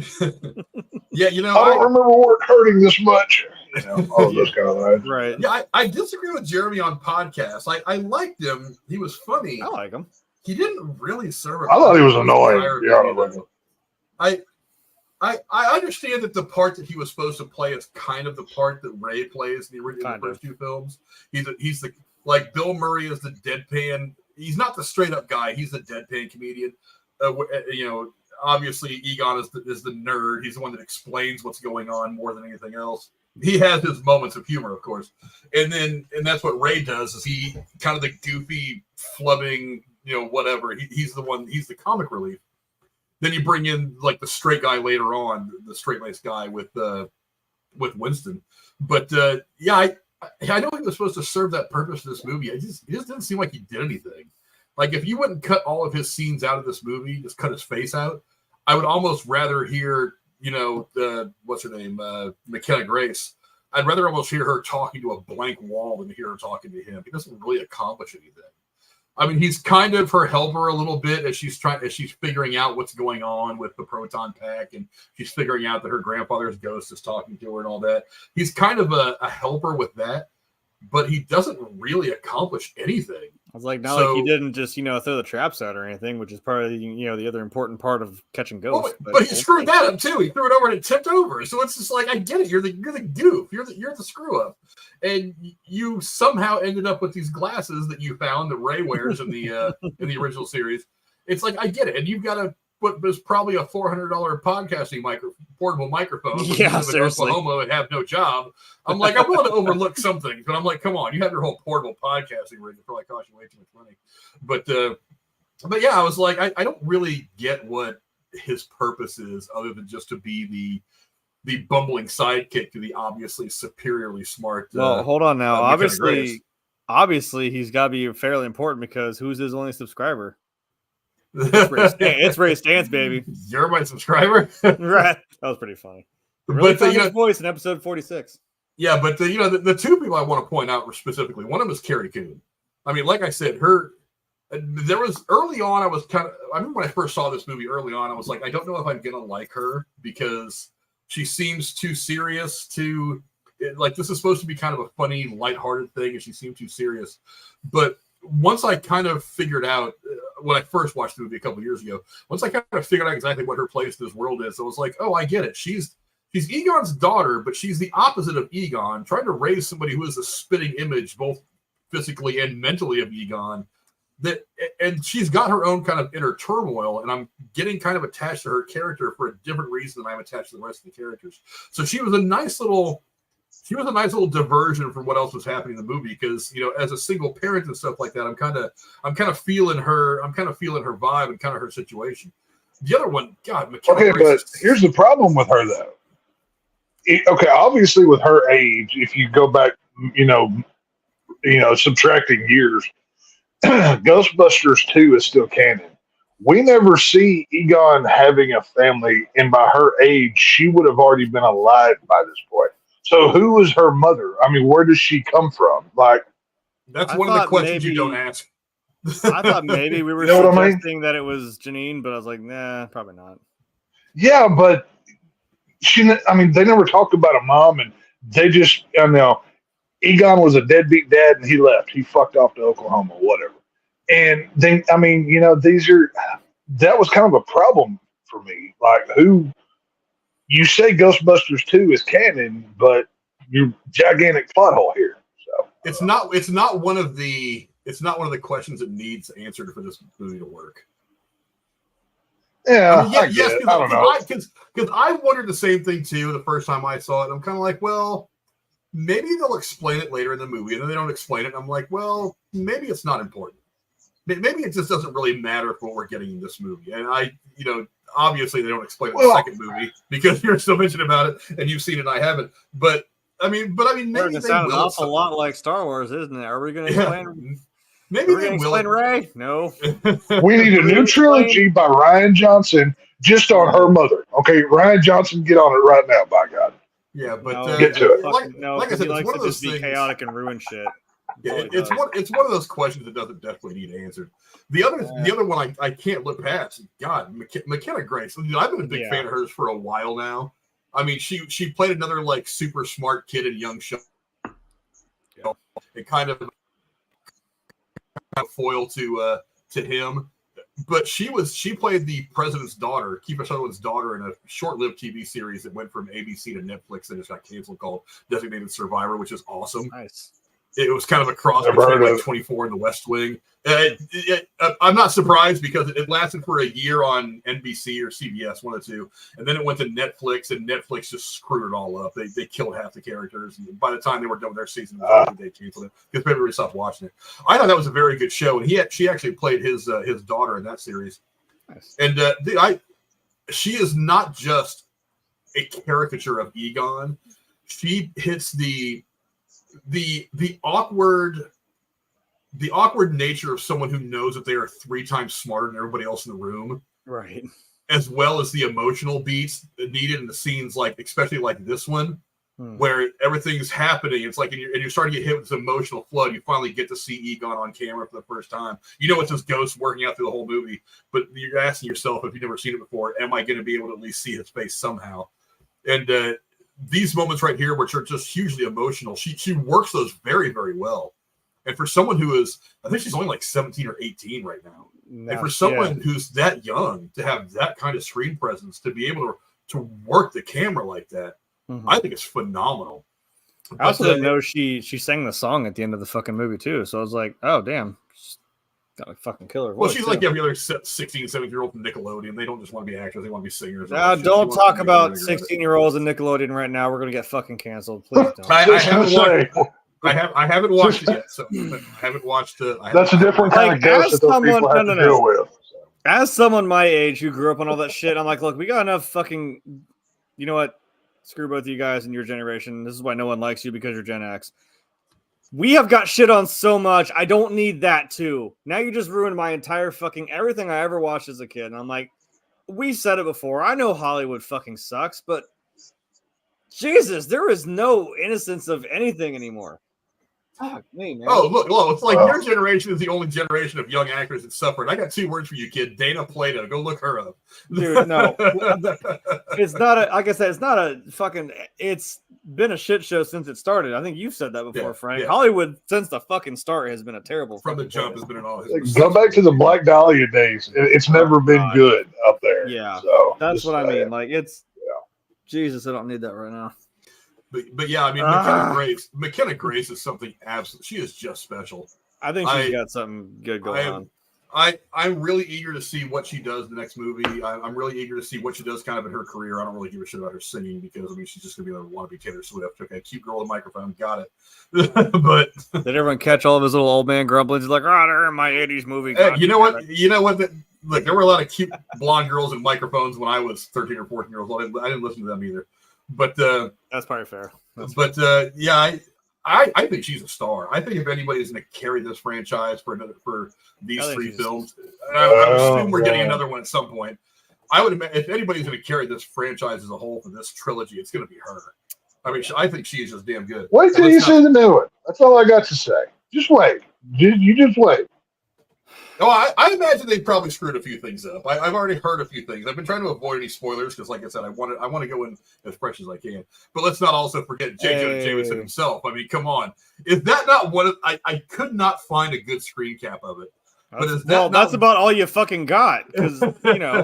Yeah, I don't remember work hurting this much. All of those kind of lines. Right. Yeah, I disagree with Jeremy on podcasts. I liked him. He was funny. I like him. He didn't really serve. I thought he was annoying. I understand that the part that he was supposed to play is kind of the part that Ray plays in the first two films. He's the Bill Murray is the deadpan. He's not the straight up guy. He's the deadpan comedian. Obviously Egon is the nerd. He's the one that explains what's going on more than anything else. He has his moments of humor, of course, and that's what Ray does. Is he kind of the goofy, flubbing, whatever. He's the one. He's the comic relief. Then you bring in the straight guy later on, the straight-laced guy with Winston. But I know he was supposed to serve that purpose in this movie. It just didn't seem like he did anything. If you wouldn't cut all of his scenes out of this movie, just cut his face out, I would almost rather hear, what's her name, Mckenna Grace. I'd rather almost hear her talking to a blank wall than hear her talking to him. He doesn't really accomplish anything. I mean, he's kind of her helper a little bit as she's figuring out what's going on with the proton pack, and she's figuring out that her grandfather's ghost is talking to her and all that. He's kind of a helper with that, but he doesn't really accomplish anything. I was like, he didn't just throw the traps out or anything, which is part of the other important part of catching ghosts. But he screwed that up too. He threw it over and it tipped over. So it's just I get it. You're the goof. You're the screw up, and you somehow ended up with these glasses that you found that Ray wears in the original series. It's I get it, and you've got what was probably a $400 podcasting portable microphone. Yeah, seriously. Oklahoma and have no job. I'm I'm willing to overlook something, but I'm come on, you have your whole portable podcasting rig. It probably cost you way too much money. But yeah, I was I don't really get what his purpose is other than just to be the bumbling sidekick to the obviously superiorly smart. Well, hold on now. Obviously, he's got to be fairly important because who's his only subscriber? It's Ray Stantz, baby. You're my subscriber, right? That was pretty funny. Really but his voice in episode 46. Yeah, but the two people I want to point out specifically, one of them is Carrie Coon. I mean, like I said, there was early on. I remember when I first saw this movie early on. I was I don't know if I'm gonna like her because she seems too serious to. This is supposed to be kind of a funny, lighthearted thing, and she seemed too serious. But once I kind of figured out when I first watched the movie a couple of years ago, once I kind of figured out exactly what her place in this world is, I was like, oh, I get it. She's Egon's daughter, but she's the opposite of Egon, trying to raise somebody who is a spitting image, both physically and mentally, of Egon. And she's got her own kind of inner turmoil, and I'm getting kind of attached to her character for a different reason than I'm attached to the rest of the characters. So she was a nice little diversion from what else was happening in the movie, because, you know, as a single parent and stuff like that, I'm kind of feeling her vibe and kind of her situation. The other one, God, Okay, but here's the problem with her though. Obviously with her age, if you go back, subtracting years, Ghostbusters 2 is still canon. We never see Egon having a family, and by her age, she would have already been alive by this point. So who is her mother? I mean, where does she come from? Like, that's one of the questions you don't ask. I thought maybe we were suggesting that it was Janine, but I was like, nah, probably not. Yeah, but they never talked about a mom, and they just, Egon was a deadbeat dad, and he left. He fucked off to Oklahoma, whatever. And then, that was kind of a problem for me. Like, you say Ghostbusters 2 is canon, but you're gigantic plot hole here. So it's not one of the questions that needs answered for this movie to work. Yeah, I don't know. Because I wondered the same thing too the first time I saw it. I'm kind of like, well, maybe they'll explain it later in the movie, and then they don't explain it. I'm like, well, maybe it's not important. Maybe it just doesn't really matter for what we're getting in this movie. And obviously they don't explain it in the second movie because you're so mentioned about it and you've seen it and I haven't. But I mean, maybe it sounds an awful lot like Star Wars, isn't it? Are we going to explain? Maybe they will. Explain Rey? No. We need a new trilogy by Rian Johnson just on her mother. Okay, Rian Johnson, get on it right now, by God. Yeah, but get to it. Like I said, it's one of those things. Be chaotic and ruin shit. Yeah, it's one of those questions that doesn't definitely need answered. The other one I can't look past. God, McKenna Grace. I've been a big fan of hers for a while now. I mean, she played another like super smart kid in Young Sheldon. It kind of foil to him, but she played the president's daughter, Kiefer Sutherland's daughter, in a short-lived TV series that went from ABC to Netflix and just got canceled, called Designated Survivor, which is awesome. Nice. It was kind of a cross between like 24 and The West Wing. I'm not surprised because it lasted for a year on NBC or CBS, one of the two, and then it went to Netflix, and Netflix just screwed it all up. They killed half the characters, and by the time they were done with their season, they canceled it because everybody stopped watching it. I thought that was a very good show, and she actually played his daughter in that series. Nice. And she is not just a caricature of Egon. She hits the awkward nature of someone who knows that they are 3 times smarter than everybody else in the room, right? As well as the emotional beats needed in the scenes, like especially like this one, where everything's happening. It's like and you're starting to get hit with this emotional flood. You finally get to see Egon on camera for the first time. You know it's this ghost working out through the whole movie, but you're asking yourself, if you've never seen it before, am I going to be able to at least see his face somehow? And these moments right here, which are just hugely emotional, she works those very, very well. And for someone who is, I think she's only like 17 or 18 right now. And for someone who's that young to have that kind of screen presence, to be able to work the camera like that, I think it's phenomenal. I also didn't know she sang the song at the end of the fucking movie too. So I was like, oh damn, she's got a fucking killer voice. Well, she's like every other 16, 17-year-old from Nickelodeon. They don't just want to be actors; they want to be singers. Don't talk about 16-year-olds in Nickelodeon right now. We're gonna get fucking canceled. Please don't. I haven't watched it yet, so I haven't watched it. That's a different kind of ghost that those people have to deal with. As someone my age who grew up on all that shit, I'm like, look, we got enough fucking. You know what? Screw both of you guys and your generation. This is why no one likes you, because you're Gen X. We have got shit on so much. I don't need that too. Now you just ruined my entire fucking everything I ever watched as a kid. And I'm like, we said it before. I know Hollywood fucking sucks, but Jesus, there is no innocence of anything anymore. Fuck me, man. Oh, look, it's like your generation is the only generation of young actors that suffered. I got 2 words for you, kid. Dana Plato. Go look her up. Dude, no. It's not like I said, it's not a fucking, it's been a shit show since it started. I think you've said that before, Frank. Yeah. Hollywood, since the fucking start, has been a terrible. From the jump has been an all. Go back to the Black Dahlia days. It's never been good up there. Yeah. So that's what I mean. Like, it's, Jesus, I don't need that right now. But yeah, I mean, McKenna Grace is something absolute. She is just special. I think she's got something good going on. I'm really eager to see what she does in the next movie. I'm really eager to see what she does kind of in her career. I don't really give a shit about her singing because, I mean, she's just going to be a wannabe Taylor Swift. Okay, cute girl with a microphone. Got it. But did everyone catch all of his little old man grumblings? He's like, they're in my 80s movie. You know what? Look, there were a lot of cute blonde girls and microphones when I was 13 or 14 years old. I didn't listen to them either. But that's probably fair. Yeah, I think she's a star. I think if anybody's going to carry this franchise for these 3 films, I assume we're getting another one at some point. I would imagine if anybody's going to carry this franchise as a whole for this trilogy, it's going to be her. I mean, I think she's just damn good. Wait till you see the new one. That's all I got to say. Just wait. You just wait. Oh, I imagine they probably screwed a few things up. I've already heard a few things. I've been trying to avoid any spoilers because, like I said, I want to go in as fresh as I can. But let's not also forget J. Jonah Jameson himself. I mean, come on. Is that not one of? I could not find a good screen cap of it. That's about all you fucking got, because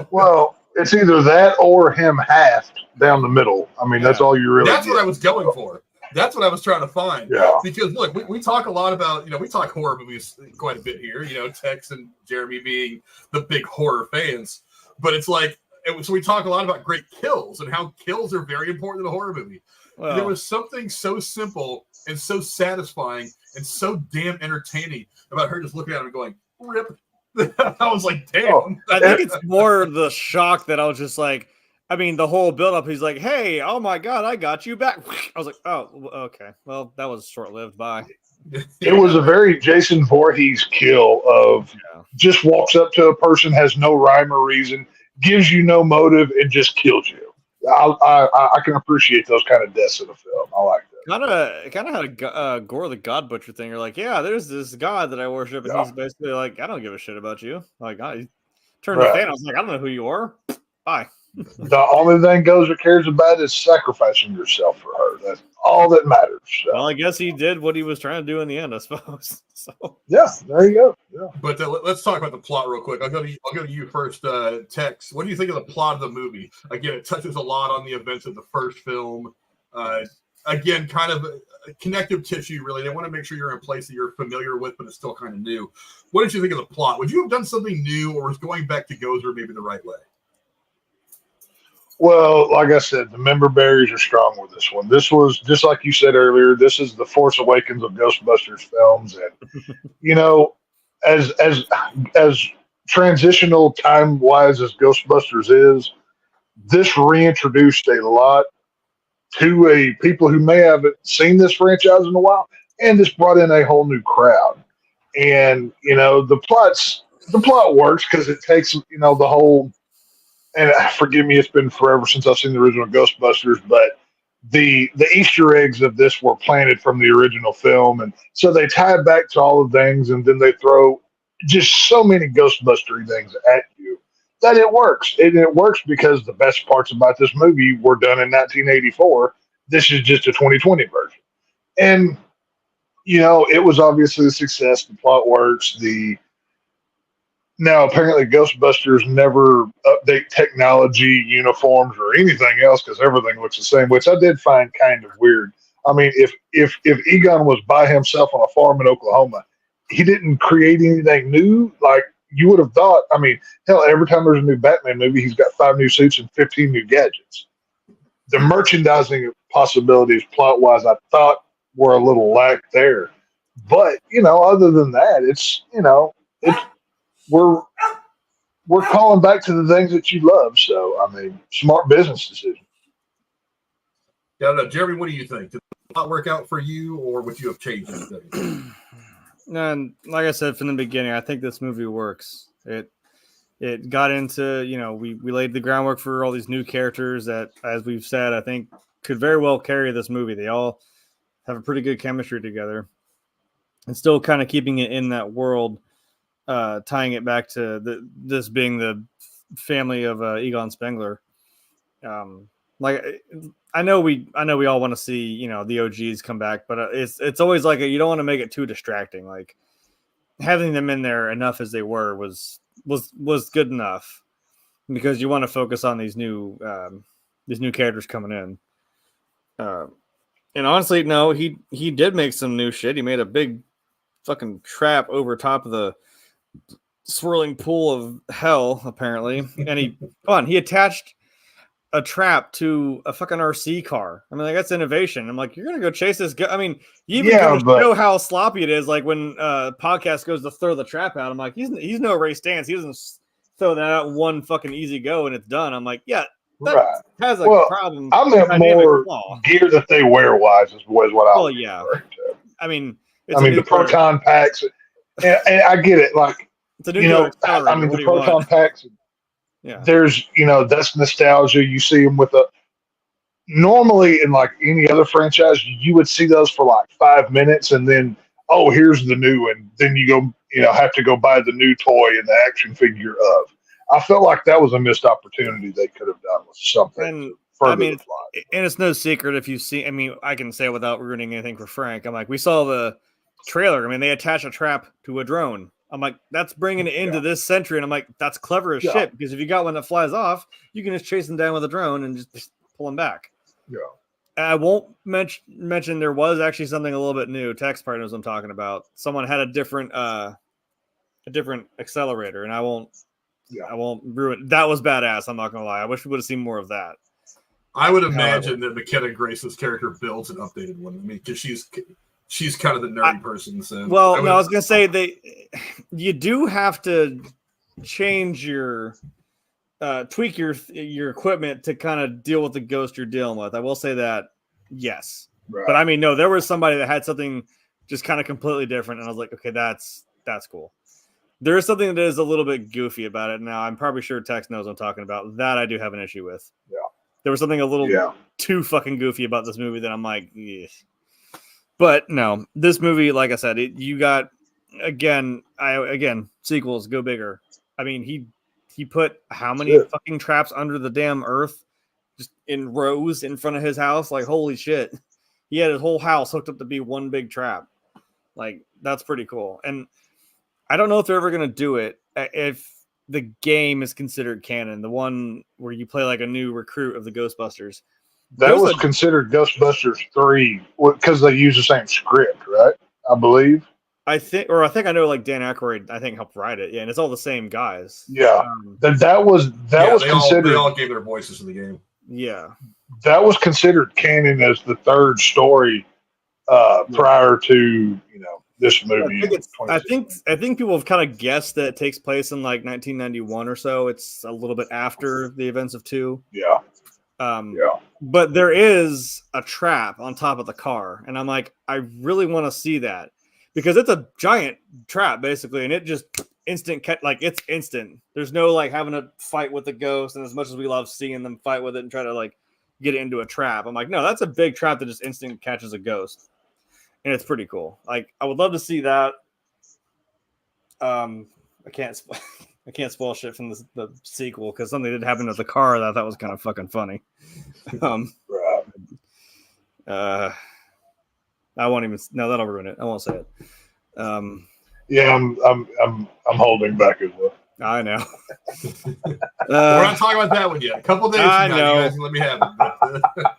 Well, it's either that or him halved down the middle. I mean, that's all you really. That's what I was going for. That's what I was trying to find. Yeah. Because look, we talk a lot about, we talk horror movies quite a bit here, Tex and Jeremy being the big horror fans. But it's like, so we talk a lot about great kills and how kills are very important in a horror movie. Well, there was something so simple and so satisfying and so damn entertaining about her just looking at him and going, rip. I was like, damn. I think it's more the shock that I was just like, I mean, the whole build-up, he's like, hey, oh my God, I got you back. I was like, oh, okay. Well, that was short-lived. Bye. It was a very Jason Voorhees kill of just walks up to a person, has no rhyme or reason, gives you no motive, and just kills you. I can appreciate those kind of deaths in a film. I like that. Kind of had a Gore the God Butcher thing. You're like, yeah, there's this God that I worship, and he's basically like, I don't give a shit about you. Like, I turned to Thanos, like, I don't know who you are. Bye. The only thing Gozer cares about is sacrificing yourself for her. That's all that matters. So. Well, I guess he did what he was trying to do in the end, I suppose. So yeah, there you go. Yeah. But let's talk about the plot real quick. I'll go to you first, Tex. What do you think of the plot of the movie? Again, it touches a lot on the events of the first film. Again, kind of a connective tissue, really. They want to make sure you're in a place that you're familiar with, but it's still kind of new. What did you think of the plot? Would you have done something new, or was going back to Gozer maybe the right way? Well, like I said, the member berries are strong with this one. This was, just like you said earlier, this is the Force Awakens of Ghostbusters films. And, as transitional time-wise as Ghostbusters is, this reintroduced a lot to people who may haven't seen this franchise in a while, and this brought in a whole new crowd. And, the plot works because it takes, the whole... And forgive me, it's been forever since I've seen the original Ghostbusters, but the Easter eggs of this were planted from the original film. And so they tie back to all the things, and then they throw just so many Ghostbustery things at you that it works. And it works because the best parts about this movie were done in 1984. This is just a 2020 version. And, it was obviously a success. The plot works. Now, apparently, Ghostbusters never update technology, uniforms, or anything else because everything looks the same, which I did find kind of weird. I mean, if Egon was by himself on a farm in Oklahoma, he didn't create anything new. Like, you would have thought, I mean, hell, every time there's a new Batman movie, he's got 5 new suits and 15 new gadgets. The merchandising possibilities, plot-wise, I thought were a little lack there. But, other than that, it's we're calling back to the things that you love. So, I mean, smart business decision. Yeah, no, Jeremy, what do you think? Did the plot work out for you, or would you have changed anything? And like I said from the beginning, I think this movie works. It got into, we laid the groundwork for all these new characters that, as we've said, I think could very well carry this movie. They all have a pretty good chemistry together. and still kind of keeping it in that world, tying it back to this being the family of Egon Spengler. Like I know we all want to see the OGs come back, but it's always like you don't want to make it too distracting. Like having them in there enough as they were was good enough, because you want to focus on these new characters coming in. And honestly, no, he did make some new shit. He made a big fucking trap over top of the swirling pool of hell, apparently. And he attached a trap to a fucking RC car. I mean, like, that's innovation. I'm like, you're gonna go chase this guy. I mean, you even show how sloppy it is. Like when podcast goes to throw the trap out, I'm like, he's no Ray Stantz. He doesn't throw that out in one fucking easy go and it's done. I'm like, yeah, that has a problem. I meant more gear that they wear wise is what I was referring to. I mean, the proton packs, and I get it. Like, it's a new the proton packs. Yeah, there's that's nostalgia. You see them with normally in like any other franchise, you would see those for like 5 minutes, and then here's the new, and then you go have to go buy the new toy and the action figure of. I felt like that was a missed opportunity they could have done with something. And and it's no secret if you see. I mean, I can say it without ruining anything for Frank. I'm like, we saw the trailer. I mean, they attach a trap to a drone. I'm like, that's bringing it into this century. And I'm like, that's clever as shit, because if you got one that flies off, you can just chase them down with a drone and just pull them back. Yeah. I won't mention there was actually something a little bit new. Text partners I'm talking about. Someone had a different accelerator, and I won't ruin. That was badass. I'm not gonna lie. I wish we would have seen more of that. I would imagine that Mckenna Grace's character builds an updated one. I mean, because she's kind of the nerdy person. So I was gonna say you do have to change your tweak your equipment to kind of deal with the ghost you're dealing with. I will say that, yes, but I mean, no, there was somebody that had something just kind of completely different, and I was like, okay, that's cool. There is something that is a little bit goofy about it. Now, I'm probably sure Tex knows what I'm talking about. That I do have an issue with. Yeah. There was something a little too fucking goofy about this movie that I'm like, ugh. But no, this movie, like I said, you got again, sequels go bigger. I mean, he put how many fucking traps under the damn earth, just in rows in front of his house? Like, holy shit! He had his whole house hooked up to be one big trap. Like, that's pretty cool. And I don't know if they're ever gonna do it. If the game is considered canon, the one where you play like a new recruit of the Ghostbusters. That was considered Ghostbusters 3 because they use the same script, right? I believe. I think I know, like Dan Aykroyd, I think helped write it. Yeah, and it's all the same guys. Yeah, that was considered. They all gave their voices in the game. Yeah, that was considered canon as the third story prior to this movie. I think people have kind of guessed that it takes place in like 1991 or so. It's a little bit after the events of 2. Yeah. But there is a trap on top of the car, and I'm like, I really want to see that, because it's a giant trap basically, and it just it's instant. There's no like having to fight with the ghost, and as much as we love seeing them fight with it and try to like get it into a trap, I'm like, no, that's a big trap that just instant catches a ghost, and it's pretty cool. Like, I would love to see that. I can't spoil shit from the sequel, because something did happen to the car that I thought was kind of fucking funny. I won't even. No, that'll ruin it. I won't say it. Yeah, I'm holding back as well. I know. We're not talking about that one yet. A couple days. I know. You guys can let me have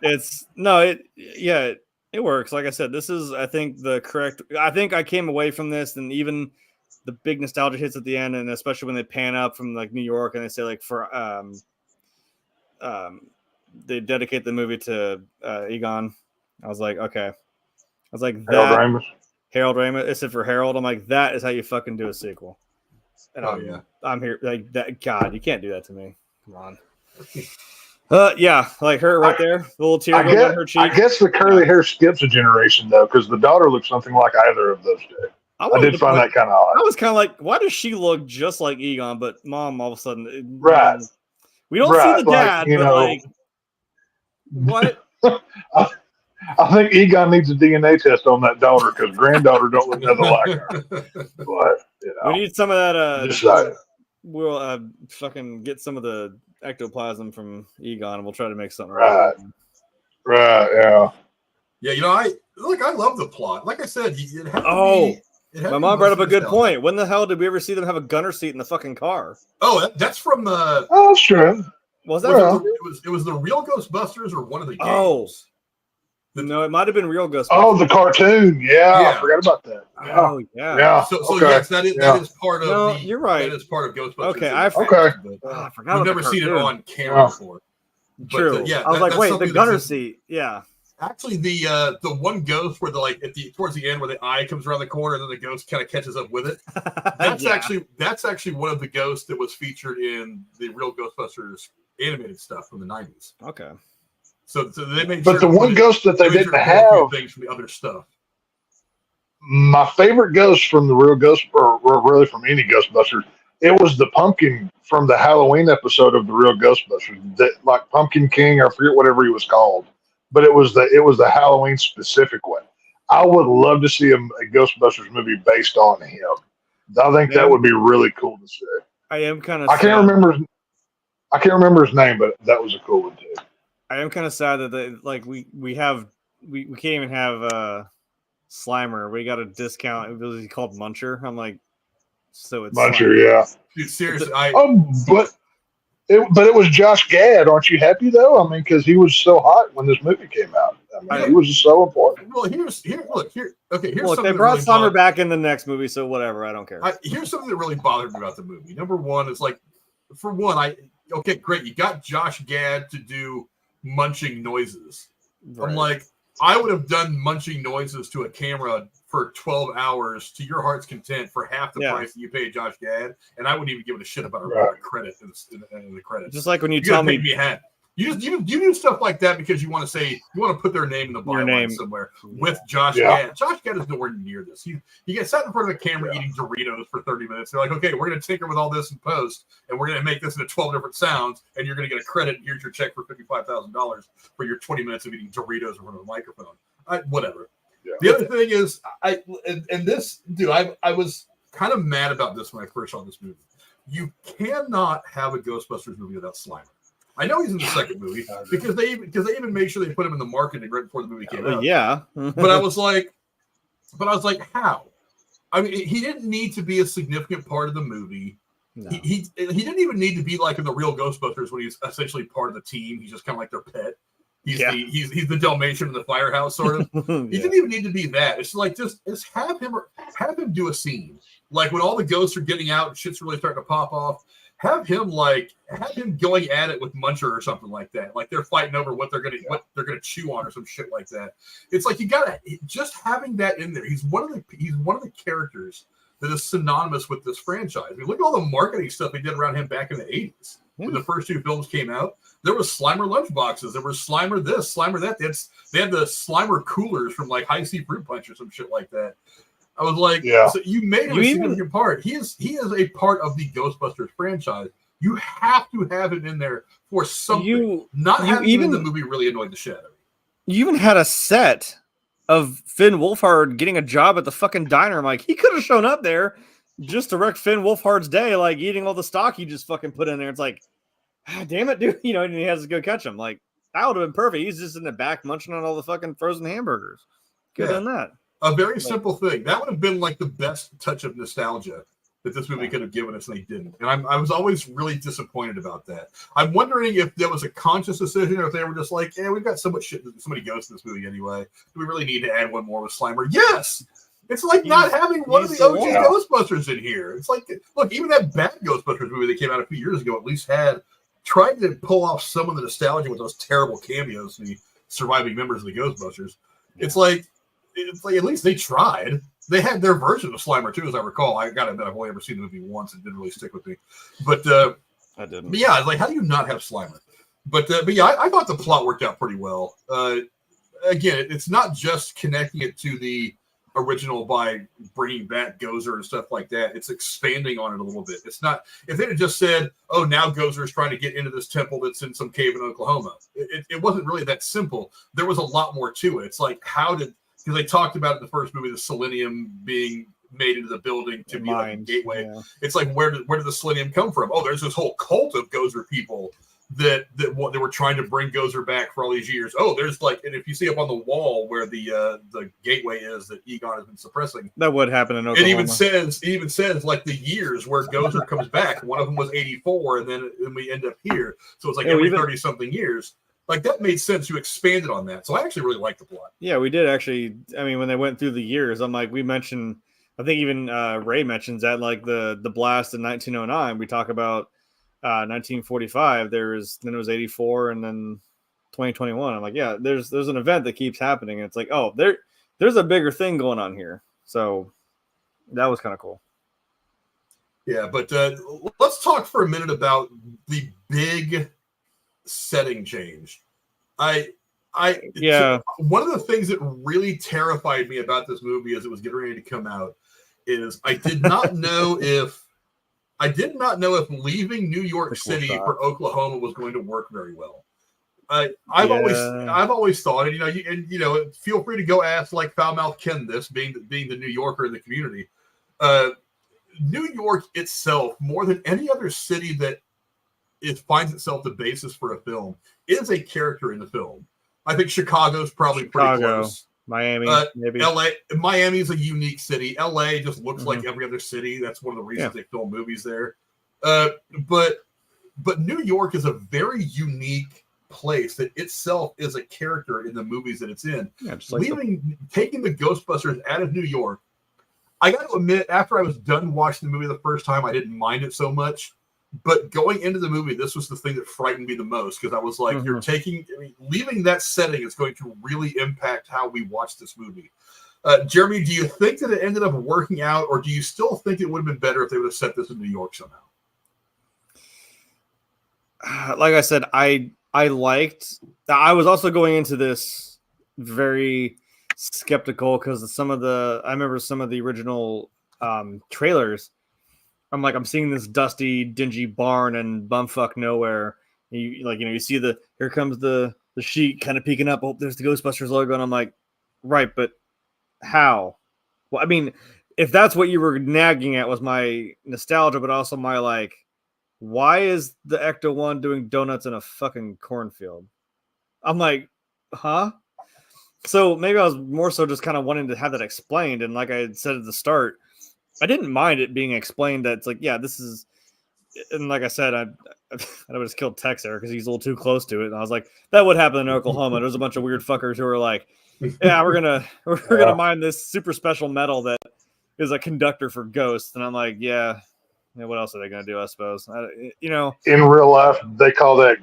it. It works. Like I said, this is, I think, the correct. I think I came away from this, and even the big nostalgia hits at the end, and especially when they pan up from like New York and they say like they dedicate the movie to Egon. I was like, okay. I was like, Harold Ramis. Is it for Harold? I'm like, that is how you fucking do a sequel. And I'm here like that. God, you can't do that to me. Come on. Yeah, like her right there, the little tear going down her cheek. I guess the curly hair skips a generation though, because the daughter looks something like either of those two. I did find that kind of odd. I was kind of like, why does she look just like Egon, but mom all of a sudden? Right. We don't see the dad, but like, what? I think Egon needs a DNA test on that daughter because granddaughter don't look nothing like her. But we need some of that. just saying. We'll fucking get some of the ectoplasm from Egon, and we'll try to make something. Right. Yeah. Yeah, I love the plot. Like I said, it had to be, my mom brought up a good point. When the hell did we ever see them have a gunner seat in the fucking car? Oh, that's from the. Oh, that's true. Was that? It was the real Ghostbusters or one of the games? Oh. No, it might have been real Ghostbusters. Oh, the cartoon. Yeah, I forgot about that. Oh, yeah. Yeah. So yes, that is part of. No, you're right. That is part of Ghostbusters. Okay, I forgot. We've never seen it on camera before. True. But, I was like, wait, the gunner seat. Yeah. Actually, the one ghost where towards the end where the eye comes around the corner and then the ghost kind of catches up with it. That's actually one of the ghosts that was featured in the real Ghostbusters animated stuff from the 90s. Okay. So they made. But the one ghost that they didn't have things from the other stuff. My favorite ghost from the real Ghost, or really from any Ghostbusters, it was the pumpkin from the Halloween episode of the real Ghostbusters. That like Pumpkin King, I forget whatever he was called, but it was the Halloween specific one. I would love to see a Ghostbusters movie based on him. I think that would be really cool to see. I am kind of. I can't remember his name, but that was a cool one too. I am kind of sad that we can't even have Slimer. We got a discount. It was called Muncher. I'm like, so it's Muncher, Slimer. yeah. Dude, seriously, but it was Josh Gad. Aren't you happy though? I mean, because he was so hot when this movie came out. I mean, he was just so important. Well, here's look, something they brought Slimer back in the next movie, so whatever. I don't care. Here's something that really bothered me about the movie. Number one is for one, great. You got Josh Gad to do munching noises. Right. I'm like, I would have done munching noises to a camera for 12 hours to your heart's content for half the price that you pay Josh Gad, and I wouldn't even give it a shit about a credit in the credits. Just like when you tell me you do stuff like that because you want to put their name in the byline somewhere with Josh Gad. Josh Gad is nowhere near this. He gets sat in front of the camera eating Doritos for 30 minutes. They're like, okay, we're going to tinker with all this in post, and we're going to make this into 12 different sounds, and you're going to get a credit. Here's your check for $55,000 for your 20 minutes of eating Doritos in front of a microphone. Whatever. Yeah. The other thing is, I was kind of mad about this when I first saw this movie. You cannot have a Ghostbusters movie without Slimer. I know he's in the second movie because they even made sure they put him in the marketing right before the movie came out. Yeah. but I was like, how? I mean, he didn't need to be a significant part of the movie. No. He didn't even need to be like in the real Ghostbusters when he's essentially part of the team. He's just kind of like their pet. He's the Dalmatian in the firehouse, sort of. He didn't even need to be that. It's like just have him do a scene. Like when all the ghosts are getting out and shit's really starting to pop off. Have him going at it with Muncher or something like that. Like they're fighting over what they're gonna chew on or some shit like that. It's like you gotta just having that in there. He's one of the characters that is synonymous with this franchise. I mean, look at all the marketing stuff they did around him back in the 80s when the first two films came out. There was Slimer lunchboxes. There was Slimer this, Slimer that. They had the Slimer coolers from like High C Fruit Punch or some shit like that. I was like, so you made him a significant part. He is a part of the Ghostbusters franchise. You have to have him in there for something. Having him in the movie really annoyed the shit out of me. You even had a set of Finn Wolfhard getting a job at the fucking diner. I'm like, he could have shown up there just to wreck Finn Wolfhard's day, like eating all the stock he just fucking put in there. It's like, damn it, dude. And he has to go catch him. Like, that would have been perfect. He's just in the back munching on all the fucking frozen hamburgers. Could have done that. A very simple thing. That would have been like the best touch of nostalgia that this movie could have given us, and they didn't. And I was always really disappointed about that. I'm wondering if there was a conscious decision or if they were just like, we've got so much shit, so many ghosts in this movie anyway. Do we really need to add one more with Slimer? Yes! It's like not having one of the OG Ghostbusters in here. It's like, look, even that bad Ghostbusters movie that came out a few years ago at least tried to pull off some of the nostalgia with those terrible cameos and the surviving members of the Ghostbusters. It's like at least they tried. They had their version of Slimer too, as I recall. I gotta admit, I've only ever seen the movie once. It didn't really stick with me. But I didn't. But yeah, like how do you not have Slimer? But yeah, I thought the plot worked out pretty well. Again, it's not just connecting it to the original by bringing back Gozer and stuff like that. It's expanding on it a little bit. It's not, if they had just said, oh, now Gozer is trying to get into this temple that's in some cave in Oklahoma. It wasn't really that simple. There was a lot more to it. It's like, because they talked about in the first movie, the selenium being made into the building to be like a gateway. Yeah. It's like, where did the selenium come from? Oh, there's this whole cult of Gozer people that they were trying to bring Gozer back for all these years. Oh, there's like, and if you see up on the wall where the gateway is that Egon has been suppressing, that would happen in Oklahoma. It even says like the years where Gozer comes back. One of them was 84, and then we end up here. So it's like every 30 something years. Like that made sense. You expanded on that, so I actually really liked the plot. Yeah, we did actually. I mean, when they went through the years, I'm like, we mentioned. I think even Ray mentions that like the blast in 1909. We talk about 1945. Then it was 84, and then 2021. I'm like, yeah, there's an event that keeps happening, and it's like, oh, there's a bigger thing going on here. So that was kind of cool. Yeah, but let's talk for a minute about the big setting change. One of the things that really terrified me about this movie as it was getting ready to come out is I did not know if leaving New York City for Oklahoma was going to work very well. I've always thought, and feel free to go ask like Foulmouth Ken this, being the New Yorker in the community. New York itself, more than any other city that it finds itself the basis for a film, is a character in the film. I think Chicago's probably pretty close. Miami, maybe. LA, Miami is a unique city. LA just looks like every other city. That's one of the reasons they film movies there. But New York is a very unique place that itself is a character in the movies that it's in. Yeah, taking the Ghostbusters out of New York, I got to admit, after I was done watching the movie the first time, I didn't mind it so much. But going into the movie, this was the thing that frightened me the most, because I was like, leaving that setting is going to really impact how we watch this movie. Jeremy, do you think that it ended up working out, or do you still think it would have been better if they would have set this in New York somehow? Like I said, I was also going into this very skeptical because I remember some of the original trailers. I'm like, I'm seeing this dusty, dingy barn and bumfuck nowhere. You see here comes the sheet kind of peeking up. Oh, there's the Ghostbusters logo. And I'm like, right, but how? Well, I mean, if that's what you were nagging at was my nostalgia, but also my like, why is the Ecto-1 doing donuts in a fucking cornfield? I'm like, huh? So maybe I was more so just kind of wanting to have that explained. And like I had said at the start, I didn't mind it being explained that it's like, yeah, this is, and like I said, I would just killed Tex there because he's a little too close to it. And I was like, that would happen in Oklahoma. There's a bunch of weird fuckers who are like, yeah, we're gonna mine this super special metal that is a conductor for ghosts. And I'm like, yeah, what else are they gonna do? I suppose, in real life, they call that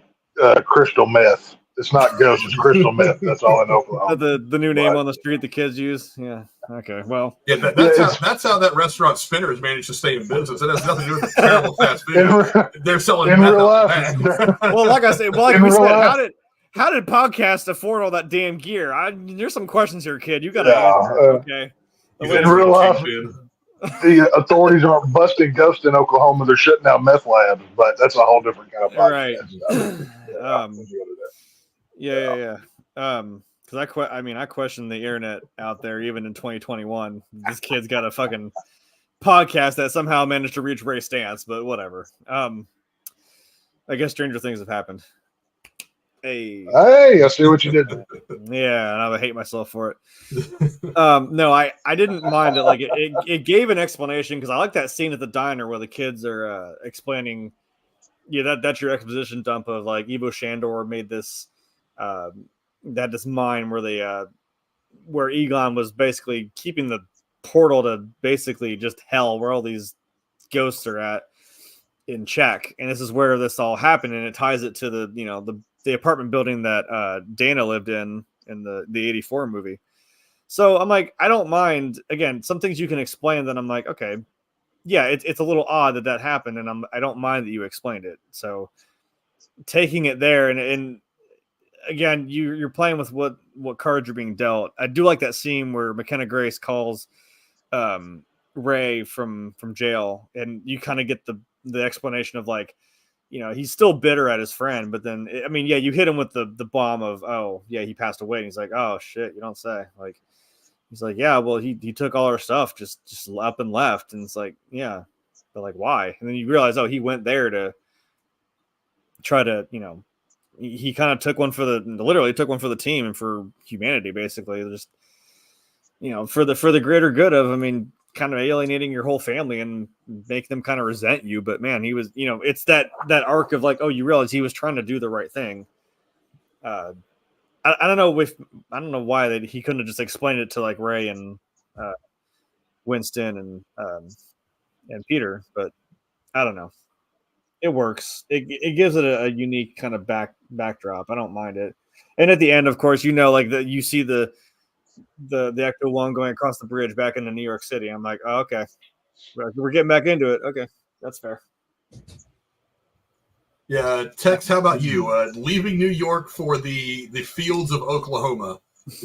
crystal meth. It's not ghost, it's crystal meth. That's all I know. The new name on the street the kids use. Yeah. Okay. Well. Yeah, that's how that restaurant Spinners managed to stay in business. It has nothing to do with the terrible fast food. They're selling in real life. Well, like I said, like we said, how did podcasts afford all that damn gear? There's some questions here, kid. You got to answer. Okay. In real life, the authorities aren't busting ghosts in Oklahoma. They're shutting down meth labs, but that's a whole different kind of podcast. Right. Yeah. Because I question the internet out there, even in 2021. This kid's got a fucking podcast that somehow managed to reach Ray Stantz, but whatever. I guess stranger things have happened. Hey, I see what you did. Yeah, and I would hate myself for it. No, I didn't mind it. Like it gave an explanation because I like that scene at the diner where the kids are explaining. Yeah, that's your exposition dump of like Ivo Shandor made this. That this mine where they where Egon was basically keeping the portal to basically just hell where all these ghosts are at in check, and this is where this all happened, and it ties it to the apartment building that Dana lived in the 84 movie. So I'm like, I don't mind. Again, some things you can explain. Then I'm like, okay, yeah, it's a little odd that happened, and I don't mind that you explained it. So taking it there and again, you're playing with what what cards are being dealt. I do like that scene where McKenna Grace calls Ray from jail, and you kind of get the explanation of like, you know, he's still bitter at his friend, but then I mean, yeah, you hit him with the bomb of, oh yeah, he passed away, and he's like, oh shit, you don't say. Like, he's like, yeah, well, he took all our stuff, just up and left, and it's like, yeah, but like, why? And then you realize, oh, he went there to try to, you know, he kind of took one for literally took one for the team and for humanity, basically, just, you know, for the greater good of, I mean, kind of alienating your whole family and make them kind of resent you. But man, he was, you know, it's that arc of like, oh, you realize he was trying to do the right thing. I don't know why that he couldn't have just explained it to like Ray and Winston and Peter, but I don't know. It works. It gives it a unique kind of backdrop. I don't mind it. And at the end, of course, you know, like you see the Ecto one going across the bridge back into New York City. I'm like, oh, okay, we're getting back into it. Okay, that's fair. Yeah, Tex, how about you? Leaving New York for the fields of Oklahoma.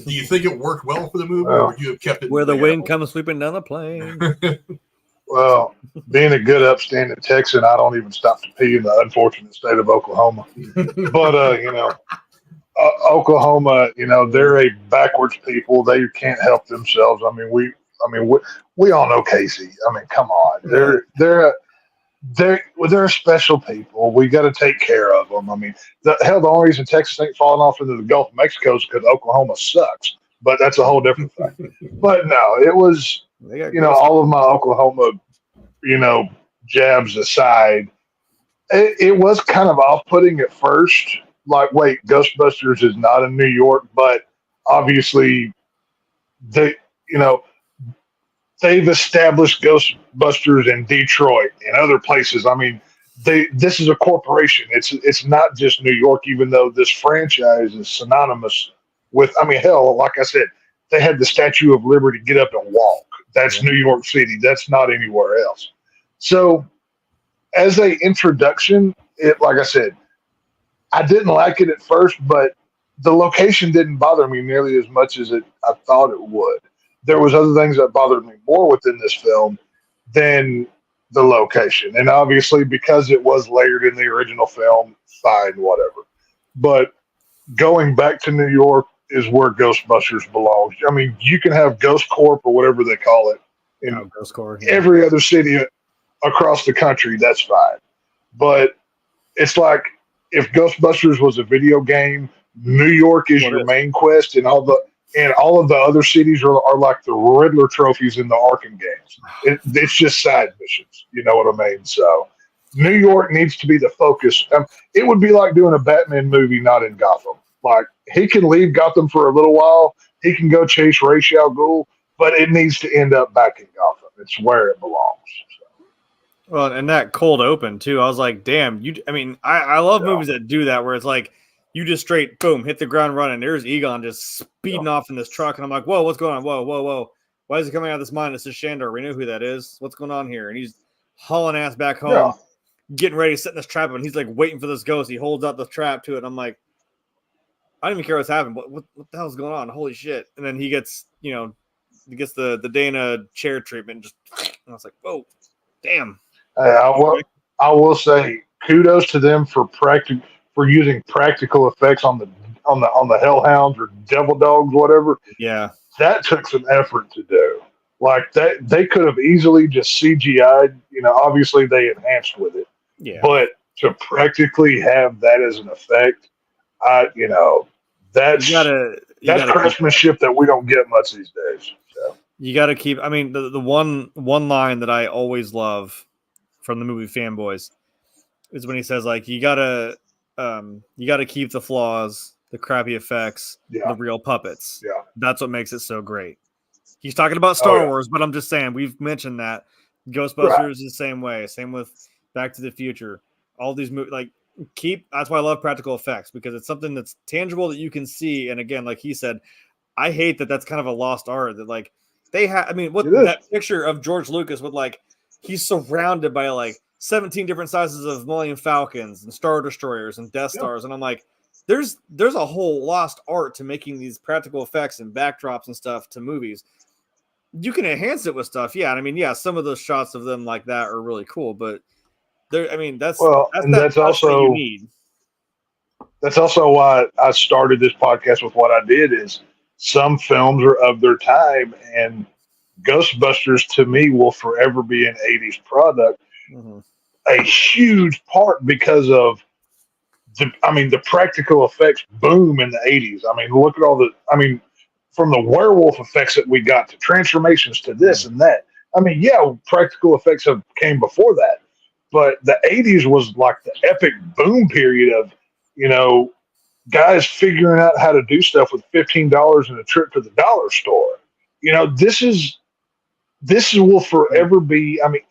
Do you think it worked well for the movie, or would you have kept it where the wind comes sweeping down the plain? Well, being a good upstanding Texan, I don't even stop to pee in the unfortunate state of Oklahoma. But you know, Oklahoma, you know, they're a backwards people. They can't help themselves. I mean, we all know Casey. I mean, come on, they're special people. We got to take care of them. I mean, the only reason Texas ain't falling off into the Gulf of Mexico is because Oklahoma sucks. But that's a whole different thing. But no, it was, you know, all of my Oklahoma, you know, jabs aside, it was kind of off-putting at first. Like, wait, Ghostbusters is not in New York, but obviously they've established Ghostbusters in Detroit and other places. I mean, this is a corporation. It's not just New York, even though this franchise is synonymous with, I mean, hell, like I said, they had the Statue of Liberty get up and walk. That's New York City. That's not anywhere else. So as a introduction, like I said, I didn't like it at first, but the location didn't bother me nearly as much as I thought it would. There was other things that bothered me more within this film than the location. And obviously, because it was layered in the original film, fine, whatever. But going back to New York is where Ghostbusters belongs. I mean, you can have Ghost Corp or whatever they call it in Ghost Corp, every other city across the country. That's fine. But it's like, if Ghostbusters was a video game, New York is your main quest, and all of the other cities are like the Riddler trophies in the Arkham games. It's just side missions. You know what I mean? So New York needs to be the focus. It would be like doing a Batman movie not in Gotham. Like, he can leave Gotham for a little while. He can go chase Ra's al Ghul, but it needs to end up back in Gotham. It's where it belongs. Well, and that cold open too, I was like, damn, I love movies that do that, where it's like you just straight boom, hit the ground running. There's Egon just speeding off in this truck, and I'm like, whoa, what's going on? Whoa. Why is he coming out of this mine? It's just Shandor. We know who that is. What's going on here? And he's hauling ass back home, getting ready to set this trap up, and he's like waiting for this ghost. He holds up the trap to it, and I'm like, I don't even care what's happening. What the hell's going on? Holy shit. And then he gets, the Dana chair treatment, and I was like, whoa, damn. I will say kudos to them for using practical effects on the Hellhounds or Devil Dogs, whatever. Yeah, that took some effort to do. Like, that, they could have easily just CGI'd. You know, obviously they enhanced with it. Yeah, but to practically have that as an effect, that's craftsmanship that we don't get much these days. So. You got to keep. I mean, the one line that I always love from the movie Fanboys is when he says, like, you gotta keep the flaws, the crappy effects, the real puppets. Yeah, that's what makes it so great. He's talking about Star Wars, but I'm just saying, we've mentioned that Ghostbusters is the same way. Same with Back to the Future. All these movies, like, that's why I love practical effects, because it's something that's tangible that you can see. And again, like he said, I hate that that's kind of a lost art, that like they have. I mean, that picture of George Lucas with, like, he's surrounded by like 17 different sizes of Millennium Falcons and Star Destroyers and Death Stars. And I'm like, there's a whole lost art to making these practical effects and backdrops and stuff to movies. You can enhance it with stuff, yeah. I mean, yeah, some of those shots of them like that are really cool, but there, I mean, that's also you need. That's also why I started this podcast with what I did. Is some films are of their time, and Ghostbusters to me will forever be an '80s product. Mm-hmm. A huge part because of the practical effects boom in the '80s. I mean, look at from the werewolf effects that we got to transformations to this and that. I mean, yeah, practical effects came before that, but the '80s was like the epic boom period of, guys figuring out how to do stuff with $15 and a trip to the dollar store. This will forever be. I mean,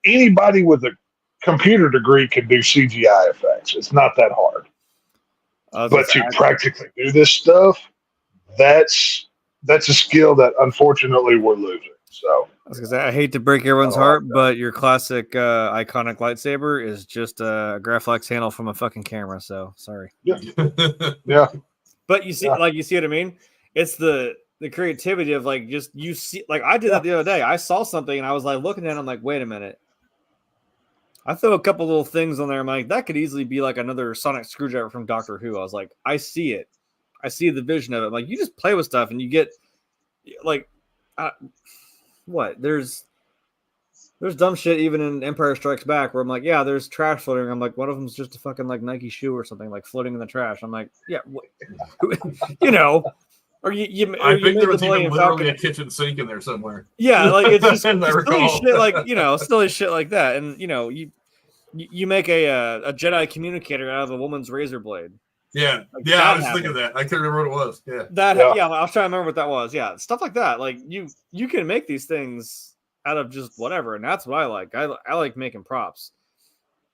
anybody with a computer degree can do CGI effects. It's not that hard. But to practically do this stuff, that's a skill that unfortunately we're losing. So I was gonna say, I hate to break everyone's heart, but your classic iconic lightsaber is just a Graflex handle from a fucking camera. So sorry. Yeah. Yeah. But you see what I mean? It's the creativity of you see, I did that the other day. I saw something and I was looking at it, I'm like, wait a minute. I throw a couple little things on there. I'm like, that could easily be another sonic screwdriver from Doctor Who. I was like, I see it. I see the vision of it. I'm you just play with stuff and you get what? There's dumb shit even in Empire Strikes Back where I'm like, yeah, there's trash floating. I'm like, one of them's just a fucking Nike shoe or something floating in the trash. I'm like, yeah, Or I think there was even literally a kitchen sink in there somewhere. Yeah, it's just silly shit silly shit like that. And you make a Jedi communicator out of a woman's razor blade. Yeah, I was thinking that. I can't remember what it was. Yeah. I was trying to remember what that was. Yeah, stuff like that. You can make these things out of just whatever, and that's what I like. I like making props.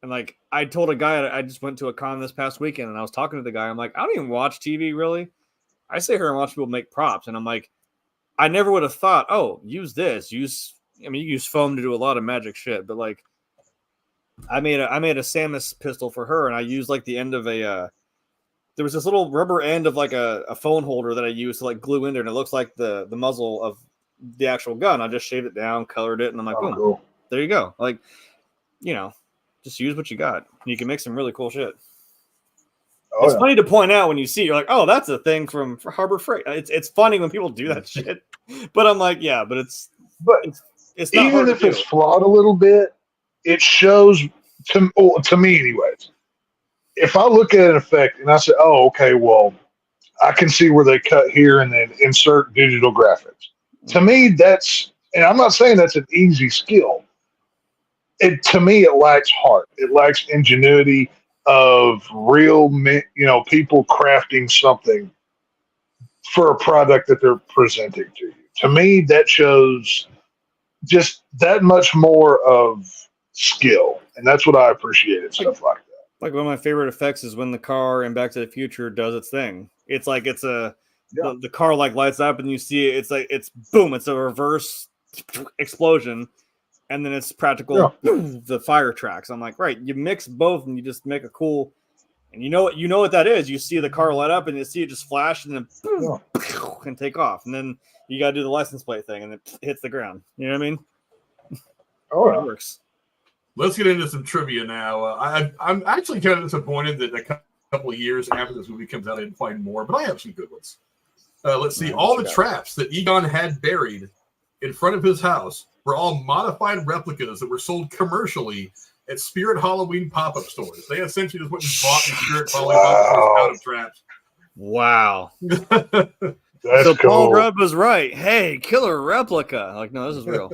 And I told a guy, I just went to a con this past weekend, and I was talking to the guy. I'm like, I don't even watch TV really. I sit here and watch people make props, and I'm like, I never would have thought, use this. You use foam to do a lot of magic shit, but I made a Samus pistol for her, and I used the end of there was this little rubber end of a phone holder that I used to glue in there, and it looks like the muzzle of the actual gun. I just shaved it down, colored it, and I'm like, boom, cool. There you go. Just use what you got. You can make some really cool shit. It's funny to point out when you see, you're like, oh, that's a thing from Harbor Freight. It's funny when people do that shit, but I'm like, yeah, but it's not even if it's flawed a little bit, it shows to me, anyways. If I look at an effect and I say, oh, okay, well, I can see where they cut here and then insert digital graphics. To me, and I'm not saying that's an easy skill. To me, it lacks heart. It lacks ingenuity of real, people crafting something for a product that they're presenting to you. To me, that shows just that much more of skill, and that's what I appreciate in stuff like that. One of my favorite effects is when the car in Back to the Future does its thing. It's the car lights up and you see it. It's boom. It's a reverse explosion. And then it's practical, the fire tracks. I'm like, right, you mix both and you just make a cool, and you know what that is. You see the car light up and you see it just flash and then boom, and take off. And then you got to do the license plate thing and it hits the ground. You know what I mean? Oh, it works. Let's get into some trivia now. I'm actually kind of disappointed that a couple of years after this movie comes out, I didn't find more, but I have some good ones. Let's see. All the traps that Egon had buried in front of his house were all modified replicas that were sold commercially at Spirit Halloween pop-up stores. They essentially just went and bought the Spirit Halloween pop-up stores out of traps. Wow. That's so cool. Paul Rudd was right. Hey, killer replica. No, this is real.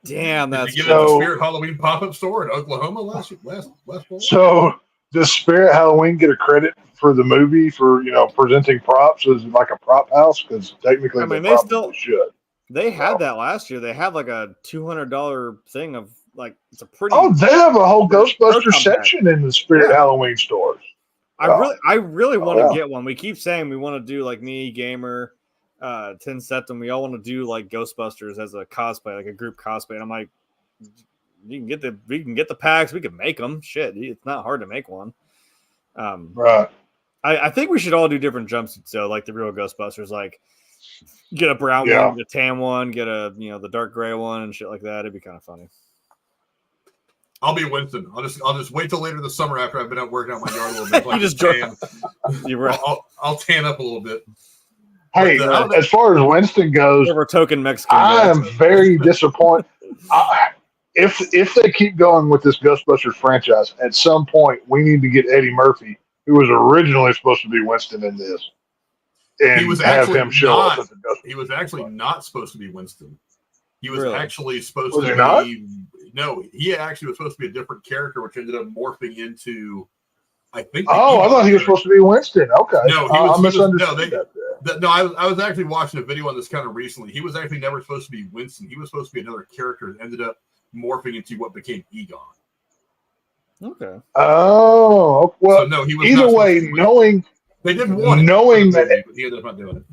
Damn, that's Did you get it at the Spirit Halloween pop-up store in Oklahoma last fall? So does Spirit Halloween get a credit for the movie for presenting props as a prop house? Because technically, they still should. They had that last year. They had a $200 thing of it's a pretty. Oh, they have a whole Ghostbusters section in the Spirit Halloween stores. I really want to get one. We keep saying we want to do me, Gamer, 10 Septum. We all want to do Ghostbusters as a cosplay, a group cosplay. And I'm like, we can get the packs. We can make them. Shit, it's not hard to make one. Right. I think we should all do different jumpsuits though, like the real Ghostbusters. Like get a brown one, get a tan one, get a the dark gray one and shit like that. It'd be kind of funny. I'll be Winston. I'll just wait till later this summer after I've been out working out my yard a little bit. You just tan. You're right. I'll tan up a little bit. Hey, as far as Winston goes, we're token Mexican. I am very disappointed. If they keep going with this Ghostbusters franchise, at some point we need to get Eddie Murphy, who was originally supposed to be Winston in this, and he was have him show up at the Ghostbusters. He was actually not supposed to be Winston. He was Really? actually supposed Was to he not? be. No, he actually was supposed to be a different character, which ended up morphing into. I think. Oh, I thought he was supposed to be Winston. Okay, No, I misunderstood that. No, I was actually watching a video on this kind of recently. He was actually never supposed to be Winston. He was supposed to be another character that ended up morphing into what became Egon. Okay. Oh, well. So, no, he was either way, knowing they didn't want knowing that that he ended up not doing it.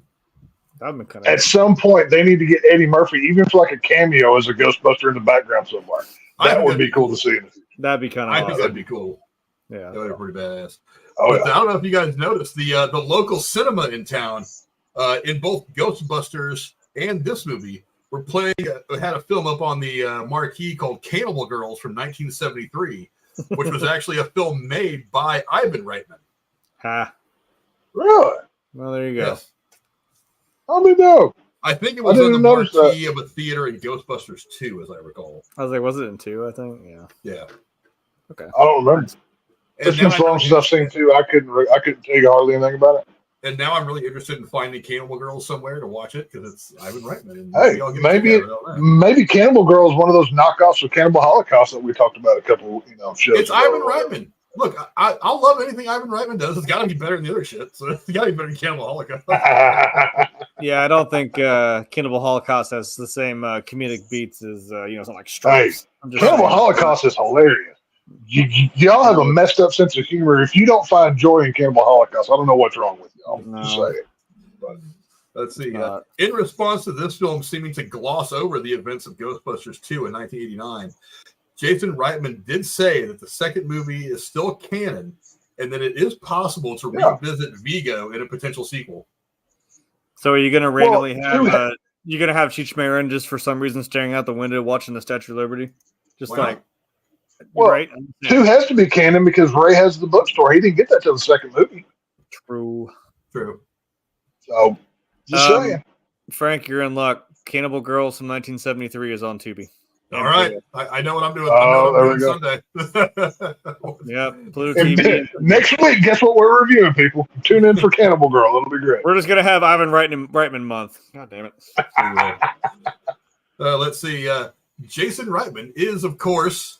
At some point they need to get Eddie Murphy, even for like a cameo as a Ghostbuster in the background somewhere. That would be cool to see. That'd be kind of. I think that'd be cool. Yeah, that would be pretty badass. Oh, but I don't know if you guys noticed the local cinema in town, in both Ghostbusters and this movie, were playing. Had a film up on the marquee called Cannibal Girls from 1973, which was actually a film made by Ivan Reitman. Ha! Really? Well, there you go. Yes. How many know? I think it was on the marquee of a theater in Ghostbusters 2, as I recall. I was like, was it in 2? I think, yeah. Yeah. Okay. I don't remember. It's been so long since I've seen 2. I couldn't tell you hardly anything about it. And now I'm really interested in finding Cannibal Girls somewhere to watch it because it's Ivan Reitman. And hey, maybe Cannibal Girl is one of those knockoffs of Cannibal Holocaust that we talked about a couple, shows. It's Ivan Reitman. Look, I'll love anything Ivan Reitman does. It's got to be better than the other shit. So it's got to be better than Cannibal Holocaust. Yeah, I don't think Cannibal Holocaust has the same comedic beats as something like Stripes. Hey, Cannibal Holocaust is hilarious. Y'all have a messed up sense of humor. If you don't find joy in Cannibal Holocaust, I don't know what's wrong with y'all. No. Just saying. But let's see. In response to this film seeming to gloss over the events of Ghostbusters 2 in 1989, Jason Reitman did say that the second movie is still canon and that it is possible to revisit Vigo in a potential sequel. So are you going to randomly have you're going to have Cheech Marin just for some reason staring out the window watching the Statue of Liberty? Just right? 2 has to be canon because Ray has the bookstore. He didn't get that till the second movie. True. So, just saying. Frank, you're in luck. Cannibal Girls from 1973 is on Tubi. All right. I know what I'm doing. There we go. Sunday. Yep. Pluto TV. Next week, guess what we're reviewing, people? Tune in for Cannibal Girl. It'll be great. We're just going to have Ivan Reitman month. God damn it. Let's see. Jason Reitman is, of course,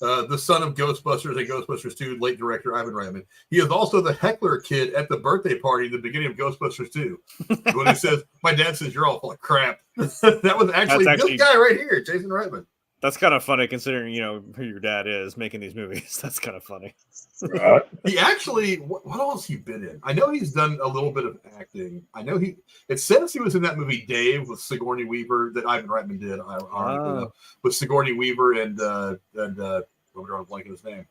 the son of Ghostbusters and Ghostbusters 2 late director Ivan Reitman. He is also the heckler kid at the birthday party at the beginning of Ghostbusters 2. When he says, my dad says you're all full of crap. That was actually this guy right here, Jason Reitman. That's kind of funny considering, who your dad is making these movies. That's kind of funny. He actually, what else he been in? I know he's done a little bit of acting. I know it says he was in that movie Dave with Sigourney Weaver that Ivan Reitman did, ironically, with Sigourney Weaver and I'm drawing a blank on his name.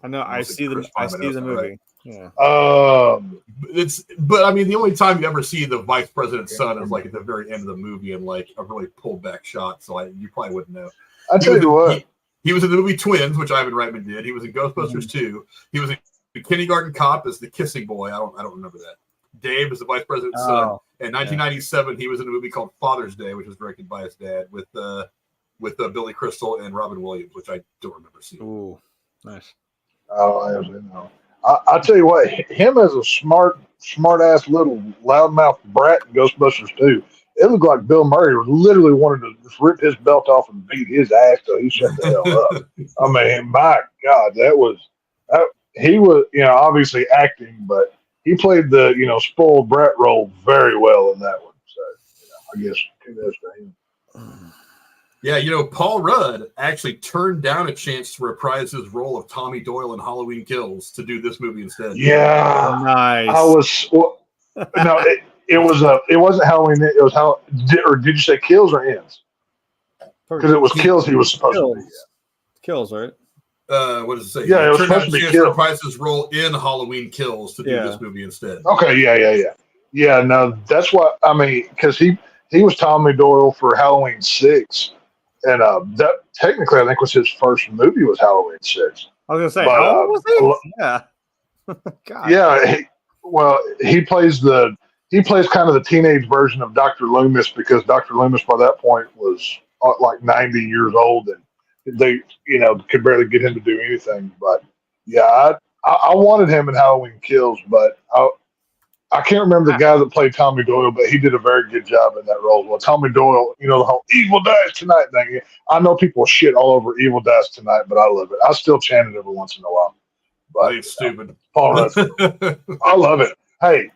I know, I see the movie. Right? Yeah. But I mean, the only time you ever see the vice president's son is like at the very end of the movie and like a really pulled back shot. So you probably wouldn't know. I'll tell you what. He was in the movie Twins, which Ivan Reitman did. He was in Ghostbusters 2. He was in Kindergarten Cop as the kissing boy. I don't remember that. Dave is the vice president's son. In 1997, he was in a movie called Father's Day, which was directed by his dad with Billy Crystal and Robin Williams, which I don't remember seeing. Ooh, nice. I'll tell you what, him as a smart ass little loudmouth brat in Ghostbusters 2, it looked like Bill Murray literally wanted to just rip his belt off and beat his ass till he shut the hell up. I mean, my God, he was, obviously acting, but he played the, spoiled brat role very well in that one. So, I guess kudos to him. Yeah, Paul Rudd actually turned down a chance to reprise his role of Tommy Doyle in Halloween Kills to do this movie instead. Yeah, nice. It wasn't Halloween. It was or did you say Kills or Ends? Because it was Kills. He was supposed to be. Kills, right? what does it say? Yeah, it was turned out supposed to be Chance Kills. reprised his role in Halloween Kills to do this movie instead. Okay, yeah. No, that's what I mean, because he was Tommy Doyle for Halloween 6, and that technically I think was his first movie was Halloween 6. I was gonna say, how old was he? Yeah. God. Yeah. He plays kind of the teenage version of Dr. Loomis, because Dr. Loomis by that point was like 90 years old, and they, could barely get him to do anything. But yeah, I wanted him in Halloween Kills, but I can't remember the guy that played Tommy Doyle, but he did a very good job in that role. Well, Tommy Doyle, the whole Evil Dies Tonight thing. I know people shit all over Evil Dies Tonight, but I love it. I still chant it every once in a while. But it's stupid. Paul Rudd. I love it. Hey.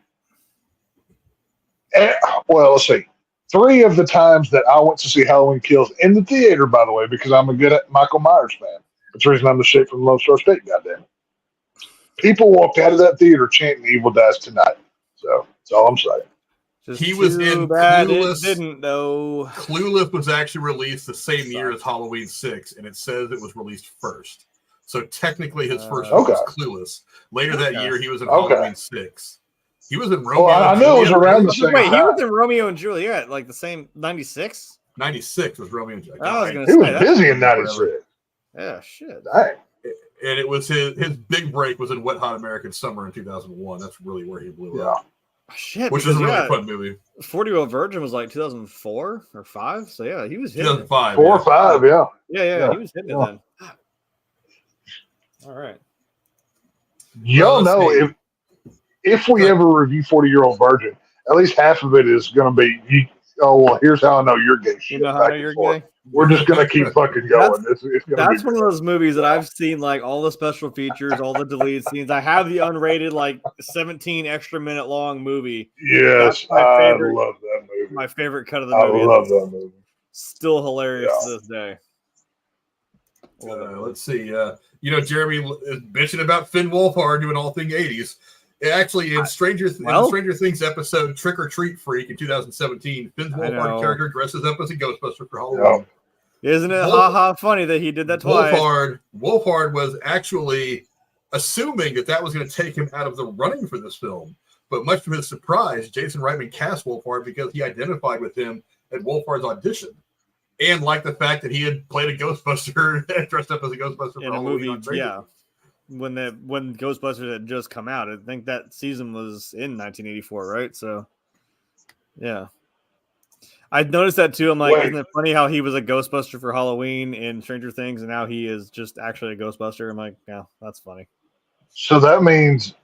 Well, let's see. 3 of the times that I went to see Halloween Kills in the theater, by the way, because I'm a good Michael Myers fan. That's the reason I'm the shit from Lone Star State, goddamn. People walked out of that theater chanting Evil Dies Tonight. So that's all I'm saying. He was in Clueless. Didn't know. Clueless was actually released the same year as Halloween 6, and it says it was released first. So technically, his first one was Clueless. Later that year, he was in Halloween 6. He was in Romeo. I know it was around the same time. Wait, he was in Romeo and Juliet, like the same 96. 96 was Romeo and Juliet. He was busy in 96. Yeah, shit. Dang. And it was his big break was in Wet Hot American Summer in 2001. That's really where he blew up. Shit, which is a really fun movie. 40-Year-Old Virgin was like 2004 or 5. So yeah, he was hitting 2005. 4 or 5, yeah. Yeah, he was hitting it then. All right. Y'all know if we ever review 40-Year-Old Virgin, at least half of it is going to be, here's how I know you're gay. You know how you're gay? We're just going to keep fucking going. That's one of those movies that I've seen, like all the special features, all the deleted scenes. I have the unrated, like 17 extra minute long movie. Yes, I love that movie. My favorite cut of the movie. I love that movie. Still hilarious to this day. Let's see. Jeremy is bitching about Finn Wolfhard doing all thing 80s. Actually, in Stranger Things episode Trick or Treat Freak in 2017, Finn's Wolfhard character dresses up as a Ghostbuster for Halloween. Isn't it funny that he did that twice? Wolfhard was actually assuming that was going to take him out of the running for this film. But much to his surprise, Jason Reitman cast Wolfhard because he identified with him at Wolfhard's audition. And liked the fact that he had played a Ghostbuster, dressed up as a Ghostbuster in a movie. Yeah. When Ghostbusters had just come out. I think that season was in 1984, right? So, yeah. I noticed that too. I'm like, isn't it funny how he was a Ghostbuster for Halloween in Stranger Things, and now he is just actually a Ghostbuster? I'm like, yeah, that's funny. So that means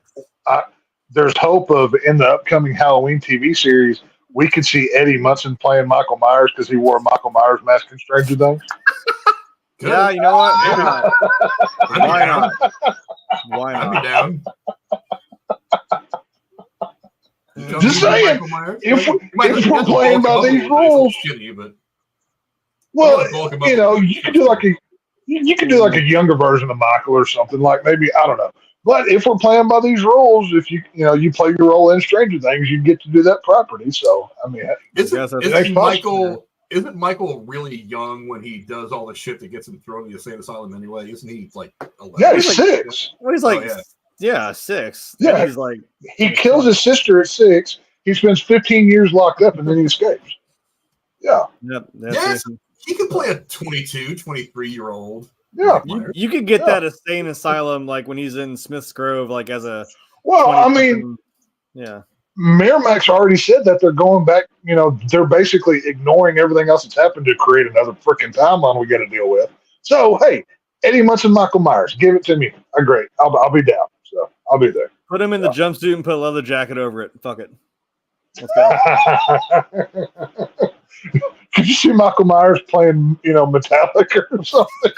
there's hope of, in the upcoming Halloween TV series, we could see Eddie Munson playing Michael Myers because he wore a Michael Myers mask in Stranger Things. Yeah, you know what? Why not? Why not? I'd be down. Just saying, if we're playing by these rules, you can do like a younger version of Michael or something, like maybe, I don't know. But if we're playing by these rules, if you play your role in Stranger Things, you get to do that property. So I mean, isn't Michael really young when he does all the shit that gets him thrown in the insane asylum anyway? Isn't he like 11? Yeah, he's 6. Well, he's like 6. Yeah, he's like he kills his sister at 6. He spends 15 years locked up and then he escapes. Yeah. Yep. Yes, he could play a 22, 23-year-old. Yeah, you could get that insane asylum like when he's in Smith's Grove, like as a. Well, I mean, yeah. Miramax already said that they're going back. They're basically ignoring everything else that's happened to create another freaking timeline we got to deal with. So hey, Eddie Munson, Michael Myers, give it to me. Great, I'll be down. So I'll be there. Put him in the jumpsuit and put a leather jacket over it. Fuck it. Let's go. Could you see Michael Myers playing, Metallica or something?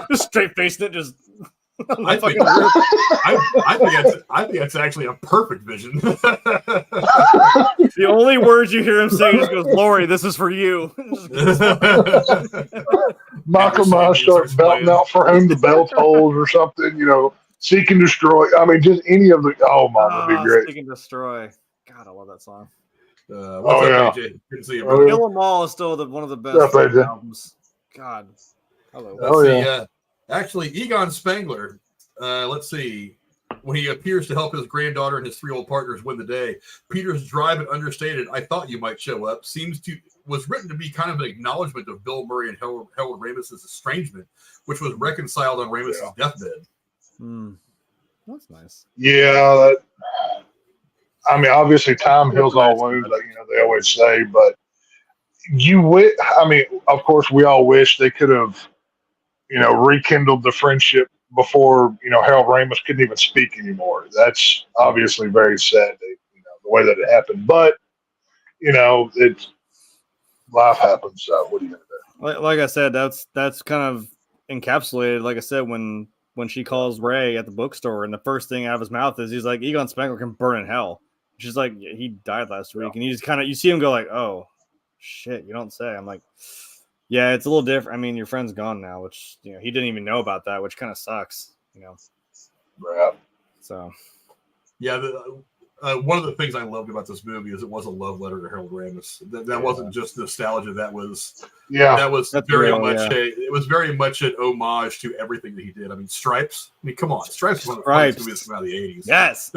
Just straight facing it, just. I think that's actually a perfect vision. The only words you hear him say just goes, "Lori, this is for you." Michael Myers starts belting out for whom the bell tolls or something, Seek and Destroy. I mean, just any of the. Oh, man, that'd be great. Seek and Destroy. God, I love that song. Yeah. Kill 'Em All is still one of the best albums. God. Hello. Actually, Egon Spengler, let's see, when he appears to help his granddaughter and his 3 old partners win the day, Peter's drive and understated, "I thought you might show up," was written to be kind of an acknowledgement of Bill Murray and Harold Ramis' estrangement, which was reconciled on Ramis' deathbed. That's nice. Yeah, I mean, obviously, time heals all wounds, like they always say. But of course, we all wish they could have, rekindled the friendship before Harold Ramis couldn't even speak anymore. That's obviously very sad, the way that it happened. But it's life happens. So what are you gonna do? Like I said, that's kind of encapsulated. Like I said, when she calls Ray at the bookstore, and the first thing out of his mouth is he's like, "Egon Spengler can burn in hell." She's like, "He died last week," and you just you see him go like, "Oh shit," you don't say. I'm like, yeah, it's a little different. I mean, your friend's gone now, which he didn't even know about that, which kind of sucks, Right. So, yeah, one of the things I loved about this movie is it was a love letter to Harold Ramis. That wasn't just nostalgia. That was very much it was very much an homage to everything that he did. I mean, Stripes. I mean, come on, Stripes was one of the funniest movies from out of the 80s. Yes.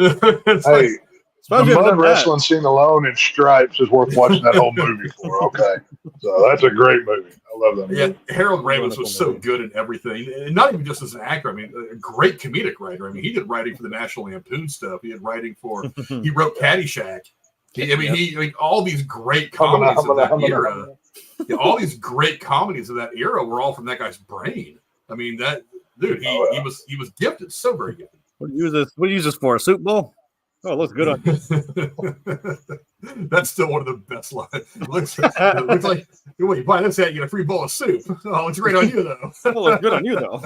The mud wrestling scene alone in Stripes is worth watching that whole movie for. Okay, so that's a great movie. I love that movie. Yeah, Harold Ramis was so good in everything, and not even just as an actor. I mean, a great comedic writer. I mean, he did writing for the National Lampoon stuff. He did writing for. He wrote Caddyshack. He all these great comedies of that era. All these great comedies of that era were all from that guy's brain. I mean, that dude, he was gifted, so very gifted. What do you use this for? A soup bowl? Oh, it looks good on you. That's still one of the best lines. It looks like when you buy this hat, you get a free bowl of soup. Oh, it's great on you, though. It looks good on you, though.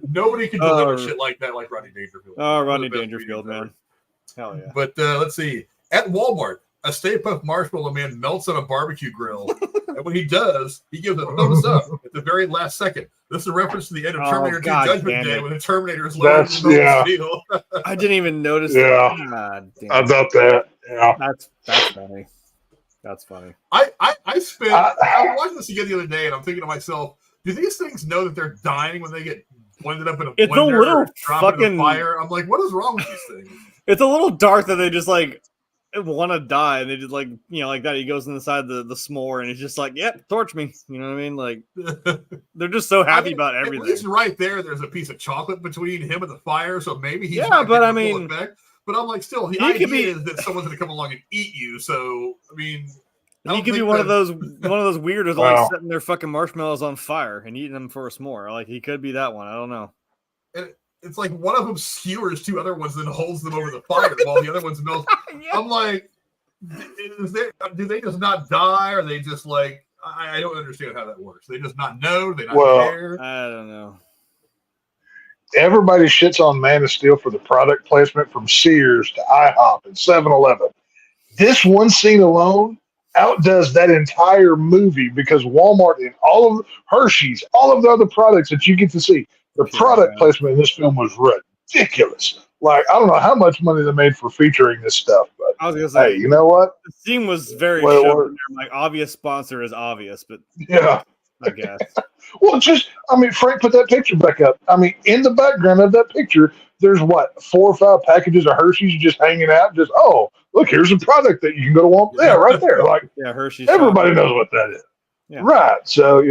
Nobody can deliver shit like that like Rodney Dangerfield. Oh, Rodney Dangerfield, man. Hell yeah. But let's see. At Walmart, a Stay Puft Marshmallow Man melts on a barbecue grill. And when he does, he gives a thumbs up at the very last second. This is a reference to the end of Terminator 2 Judgment Day when the Terminator is loaded in the steel. I didn't even notice that. God damn. I thought that. Yeah. That's funny. That's funny. I was watching this again the other day, and I'm thinking to myself, do these things know that they're dying when they get blended up in a blender or dropped in the fire? I'm like, what is wrong with these things? It's a little dark that they just want to die, and they just like that. He goes inside the s'more, and he's just like, "Yep, torch me." You know what I mean? Like they're just so happy about everything. At least right there's a piece of chocolate between him and the fire, so maybe he's but I mean, but I'm like, still, the idea is that someone's going to come along and eat you. So I mean, he could be one of those weirdos like setting their fucking marshmallows on fire and eating them for a s'more. Like he could be that one. I don't know. It's like one of them skewers 2 other ones and holds them over the fire while the other one's melt. Yeah. I'm like, do they just not die? Or are they just like, I don't understand how that works. They just not know? They not care? I don't know. Everybody shits on Man of Steel for the product placement from Sears to IHOP and 7-Eleven. This one scene alone outdoes that entire movie because Walmart and all of Hershey's, all of the other products that you get to see, the product placement in this film was ridiculous. Like, I don't know how much money they made for featuring this stuff, but I was gonna say, hey, you know what? The scene was very shown. Like, obvious sponsor is obvious, but yeah, I guess. Well, Frank put that picture back up. I mean, in the background of that picture, there's 4 or 5 packages of Hershey's just hanging out. Just, oh, look, here's a product that you can go to Walmart. Yeah, right there. Like, Hershey's. Everybody knows what that is. Yeah. Right. So,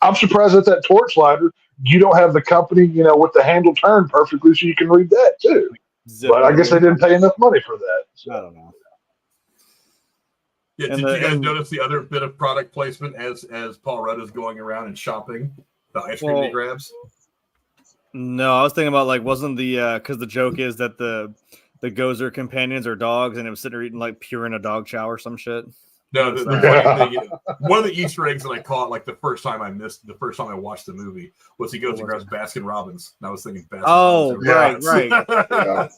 I'm surprised at that torch lighter. You don't have the company, with the handle turned perfectly so you can read that too. But I guess they didn't pay enough money for that. So. I don't know. Yeah, did you guys notice the other bit of product placement as Paul Rudd is going around and shopping the ice cream he grabs? No, I was thinking about wasn't the because the joke is that the Gozer companions are dogs, and it was sitting there eating like Purina dog chow or some shit. No, the funny thing, one of the Easter eggs that I caught the first time I watched the movie was he goes and grabs Baskin Robbins, and I was thinking Baskin. Oh, right.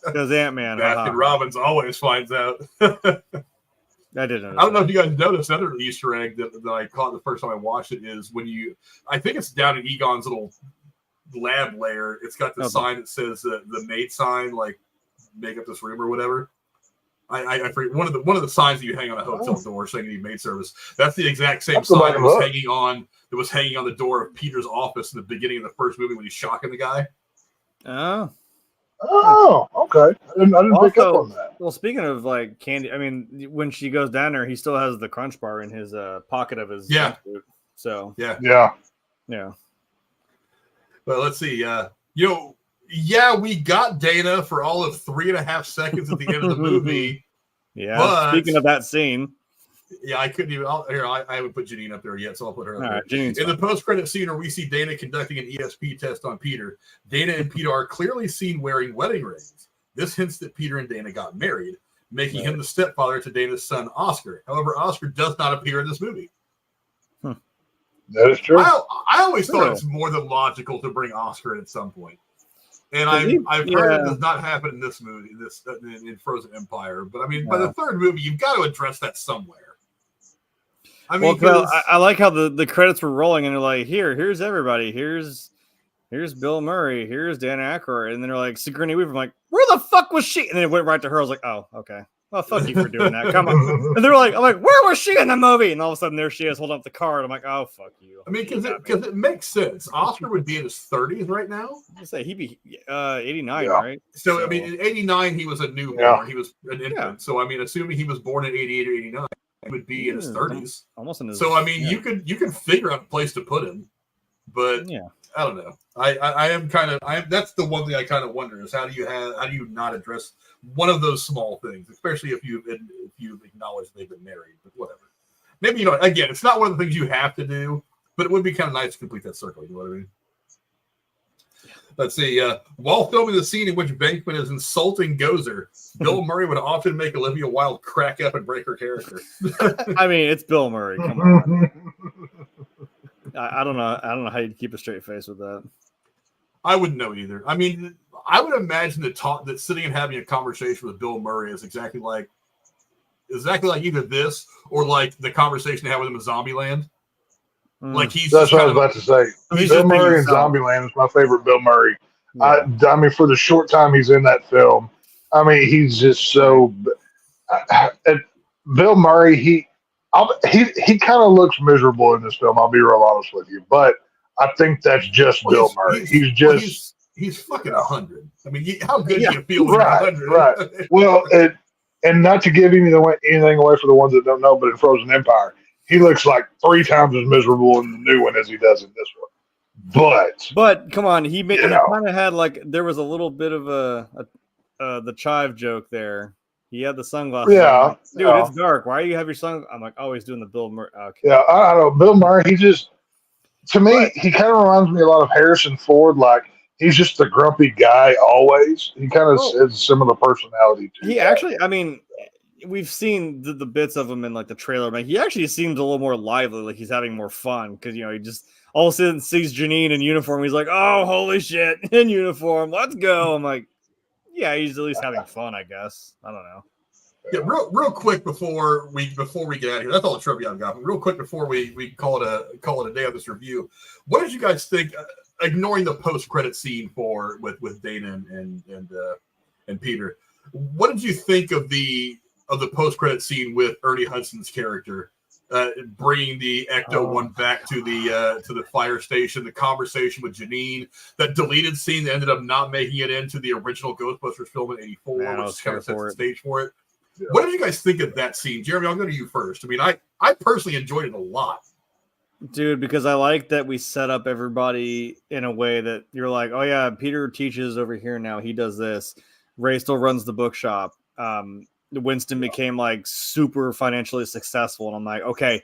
Because Ant-Man. Baskin Robbins always finds out. I didn't know. I don't know if you guys noticed another Easter egg that I caught the first time I watched it is when I think it's down in Egon's little lab lair. It's got the sign that says the maid sign, like make up this room or whatever. I forget one of the signs that you hang on a hotel door saying you need maid service. That's the exact same That's the sign way that to was look. hanging on the door of Peter's office in the beginning of the first movie when he's shocking the guy. Oh, okay. I didn't pick up on that. Well, speaking of like candy, I mean, when she goes down there, he still has the Crunch Bar in his pocket of his jumpsuit. So yeah. But let's see. We got Dana for all of 3.5 seconds at the end of the movie. Yeah. But, speaking of that scene. Yeah, I couldn't even. I haven't put Janine up there yet, so I'll put her up there. Right, in the post-credit scene where we see Dana conducting an ESP test on Peter, Dana and Peter are clearly seen wearing wedding rings. This hints that Peter and Dana got married, making him the stepfather to Dana's son, Oscar. However, Oscar does not appear in this movie. That is true. I always thought it's more than logical to bring Oscar in at some point. And I've heard it does not happen in this movie, in Frozen Empire. But I mean, by the third movie, you've got to address that somewhere. I mean, I like how the credits were rolling, and they're like, here's everybody. Here's Bill Murray. Here's Dan Aykroyd. And then they're like, Sigourney Weaver. I'm like, where the fuck was she? And then it went right to her. I was like, oh, okay. Well, fuck you for doing that. Come on. And they're like, I'm like, where was she in the movie? And all of a sudden, there she is holding up the card. I'm like, oh, fuck you. I mean, because it makes sense. Oscar would be in his 30s right now. I say he'd be 89, right? So, I mean, in 89, he was a newborn. Yeah. He was an infant. Yeah. So, I mean, assuming he was born in 88 or 89, he would be in his 30s. Almost in his. So, I mean, you could figure out a place to put him, but I don't know. That's the one thing I kind of wonder is how do you not address one of those small things, especially if you acknowledge they've been married, but whatever. Maybe, again, it's not one of the things you have to do, but it would be kind of nice to complete that circle. You know what I mean? Let's see. While filming the scene in which Bankman is insulting Gozer, Bill Murray would often make Olivia Wilde crack up and break her character. I mean, it's Bill Murray. Come on. I don't know. I don't know how you'd keep a straight face with that. I wouldn't know either. I mean, I would imagine that sitting and having a conversation with Bill Murray is exactly like either this or like the conversation I had with him in Zombieland. Like that's what I was about to say. Bill Murray in Zombieland is my favorite Bill Murray. Yeah. I mean, for the short time he's in that film, I mean, he's just so. Bill Murray, he kind of looks miserable in this film. I'll be real honest with you, but I think that's just Bill Murray. He's fucking 100. I mean, how good do you feel when you're 100? Right. Well, and not to give anything away for the ones that don't know, but in Frozen Empire, he looks like 3 times as miserable in the new one as he does in this one. But come on, he kind of had like there was a little bit of the chive joke there. He had the sunglasses. Yeah, like, dude, it's dark. Why do you have your sunglasses? I'm like, oh, he's doing the Bill Murray. Okay. Yeah, I don't know. Bill Murray, to me, he kind of reminds me a lot of Harrison Ford. Like he's just the grumpy guy always. He kind of has a similar personality too. He actually, I mean. We've seen the bits of him in like the trailer, but he actually seems a little more lively, like he's having more fun because he just all of a sudden sees Janine in uniform. He's like, "Oh, holy shit, in uniform, let's go!" I'm like, "Yeah, he's at least having fun, I guess." I don't know. Yeah, real quick before we get out of here, that's all the trivia I've got. But real quick before we call it a day on this review, what did you guys think? Ignoring the post-credit scene with Dana and Peter, what did you think of the post-credit scene with Ernie Hudson's character bringing the Ecto-1 back to the fire station, the conversation with Janine, that deleted scene that ended up not making it into the original Ghostbusters film in '84, which kind of sets the stage for it. Yeah. What did you guys think of that scene? Jeremy, I'll go to you first. I mean, I personally enjoyed it a lot. Dude, because I like that we set up everybody in a way that you're like, oh yeah, Peter teaches over here now. He does this. Ray still runs the bookshop. Winston became like super financially successful, and I'm like, okay,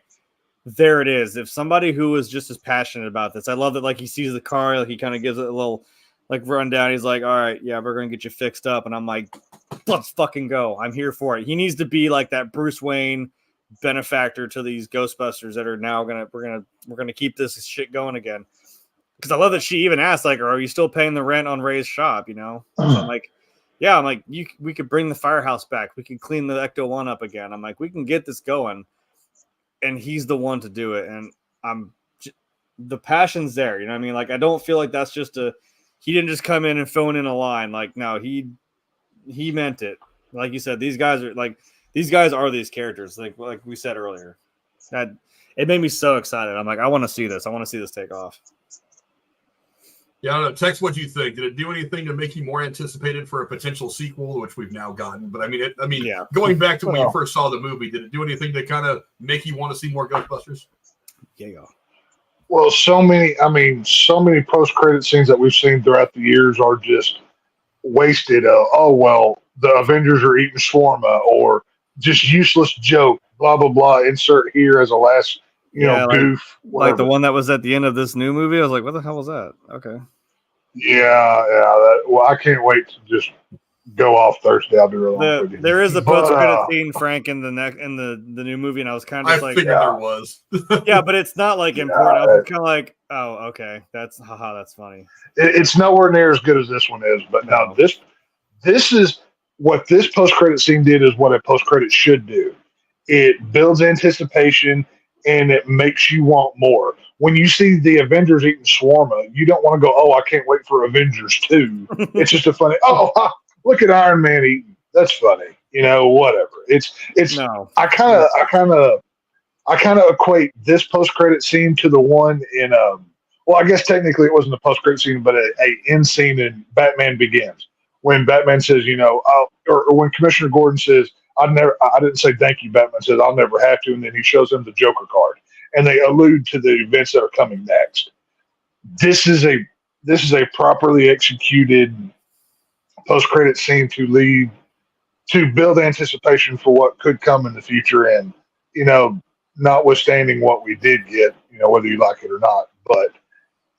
there it is. If somebody who is just as passionate about this, I love that. Like he sees the car, like he kind of gives it a little like rundown. He's like, all right, yeah, we're gonna get you fixed up, and I'm like, let's fucking go. I'm here for it. He needs to be like that Bruce Wayne benefactor to these Ghostbusters that are now we're gonna keep this shit going again. Because I love that she even asked, like, are you still paying the rent on Ray's shop? You know, so I'm like. Yeah, I'm like, we could bring the firehouse back. We can clean the Ecto-1 up again. I'm like, we can get this going. And he's the one to do it. And the passion's there. You know what I mean? Like, I don't feel like that's just he didn't just come in and phone in a line. Like, no, he meant it. Like you said, these guys are these characters. Like we said earlier, that it made me so excited. I'm like, I want to see this. I want to see this take off. Yeah, I don't know. Tex, what do you think? Did it do anything to make you more anticipated for a potential sequel, which we've now gotten? But Yeah. Going back to when you first saw the movie, did it do anything to kind of make you want to see more Ghostbusters? Yeah. Well, so many post-credit scenes that we've seen throughout the years are just wasted. The Avengers are eating shawarma, or just useless joke, blah, blah, blah, insert here as a last, goof. Like the one that was at the end of this new movie. I was like, what the hell was that? Okay. Yeah. I can't wait to just go off Thursday. I'll be real honest with you. There is a post-credit scene, Frank, in the new movie, and I was kind of just like, figured there was. Yeah, but it's not like important. I was kind of like, oh, okay, that's funny. It's nowhere near as good as this one is, but now this is what this post-credit scene did is what a post-credit should do. It builds anticipation and it makes you want more. When you see the Avengers eating shawarma, you don't want to go, oh, I can't wait for Avengers 2. It's just a funny, look at Iron Man eating. That's funny. Whatever. It's no. I kind of equate this post-credit scene to the one in I guess technically it wasn't a post-credit scene, but a end scene in Batman Begins, when Batman says, or when Commissioner Gordon says, I didn't say thank you. Batman says, I'll never have to. And then he shows him the Joker card, and they allude to the events that are coming next. This is a properly executed post-credit scene to build anticipation for what could come in the future. And, notwithstanding what we did get, whether you like it or not, but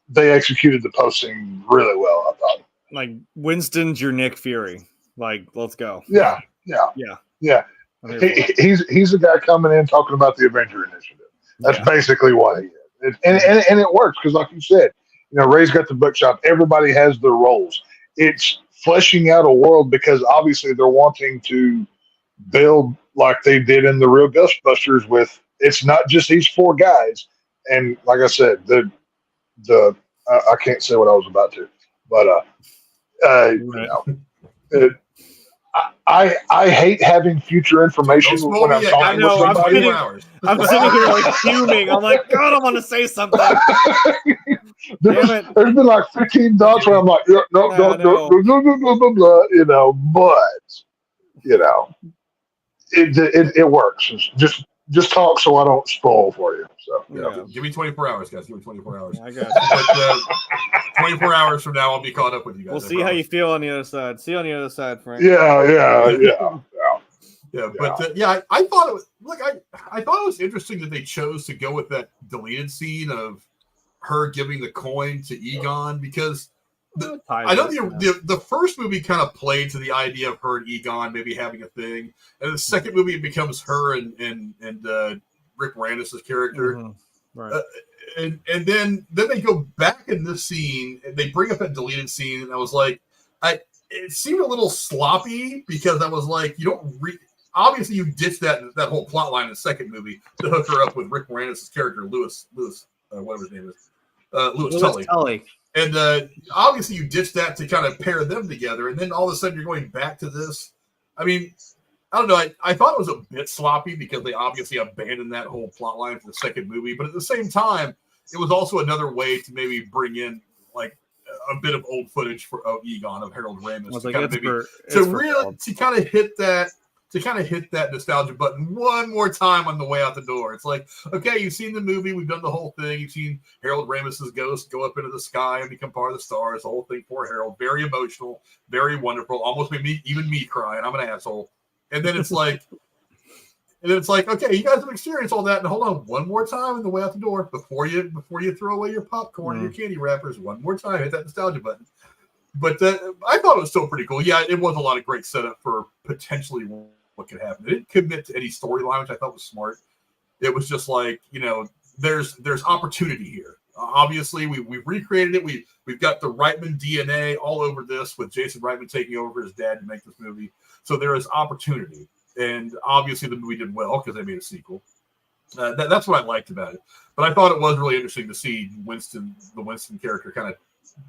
they executed the post scene really well, I thought. Like, Winston's your Nick Fury. Like, let's go. Yeah. He's the guy coming in talking about the Avenger Initiative. That's basically what he is. And it works because, like you said, Ray's got the bookshop. Everybody has their roles. It's fleshing out a world because obviously they're wanting to build like they did in the real Ghostbusters with, it's not just these four guys. And like I said, I can't say what I was about to, but I hate having future information when I'm talking with somebody. I'm sitting here like fuming. I'm like, God, I want to say something. There's been like 15 dots where I'm like, no, blah, but it works. It's just talk so I don't spoil for you. So give me 24 hours, guys. Give me 24 hours. I got you. But 24 hours from now, I'll be caught up with you guys. We'll see how you feel on the other side. See you on the other side, Frank. Yeah. But I thought it was I thought it was interesting that they chose to go with that deleted scene of her giving the coin to Egon, because I know the first movie kind of played to the idea of her and Egon maybe having a thing, and the second movie it becomes her and Rick Moranis' character, right? And then they go back in this scene and they bring up that deleted scene, and I was like, it seemed a little sloppy because I was like, obviously you ditched that whole plot line in the second movie to hook her up with Rick Moranis' character Lewis whatever his name is, Lewis Tully. And obviously you ditched that to kind of pair them together, and then all of a sudden you're going back to this. I mean, I don't know. I thought it was a bit sloppy because they obviously abandoned that whole plot line for the second movie, but at the same time, it was also another way to maybe bring in like a bit of old footage of Egon, of Harold Ramis, to kind of hit that nostalgia button one more time on the way out the door. It's like, okay, you've seen the movie, we've done the whole thing. You've seen Harold Ramis's ghost go up into the sky and become part of the stars. The whole thing for Harold, very emotional, very wonderful. Almost made me cry, and I'm an asshole. And then it's like, okay, you guys have experienced all that, and hold on one more time on the way out the door before you throw away your popcorn and your candy wrappers. One more time, hit that nostalgia button. But I thought it was still pretty cool. Yeah, it was a lot of great setup for potentially what could happen. It didn't commit to any storyline, which I thought was smart. It was just like, there's opportunity here. Obviously, we've recreated it. We've got the Reitman DNA all over this, with Jason Reitman taking over his dad to make this movie. So there is opportunity, and obviously the movie did well because they made a sequel. That's what I liked about it. But I thought it was really interesting to see the Winston character kind of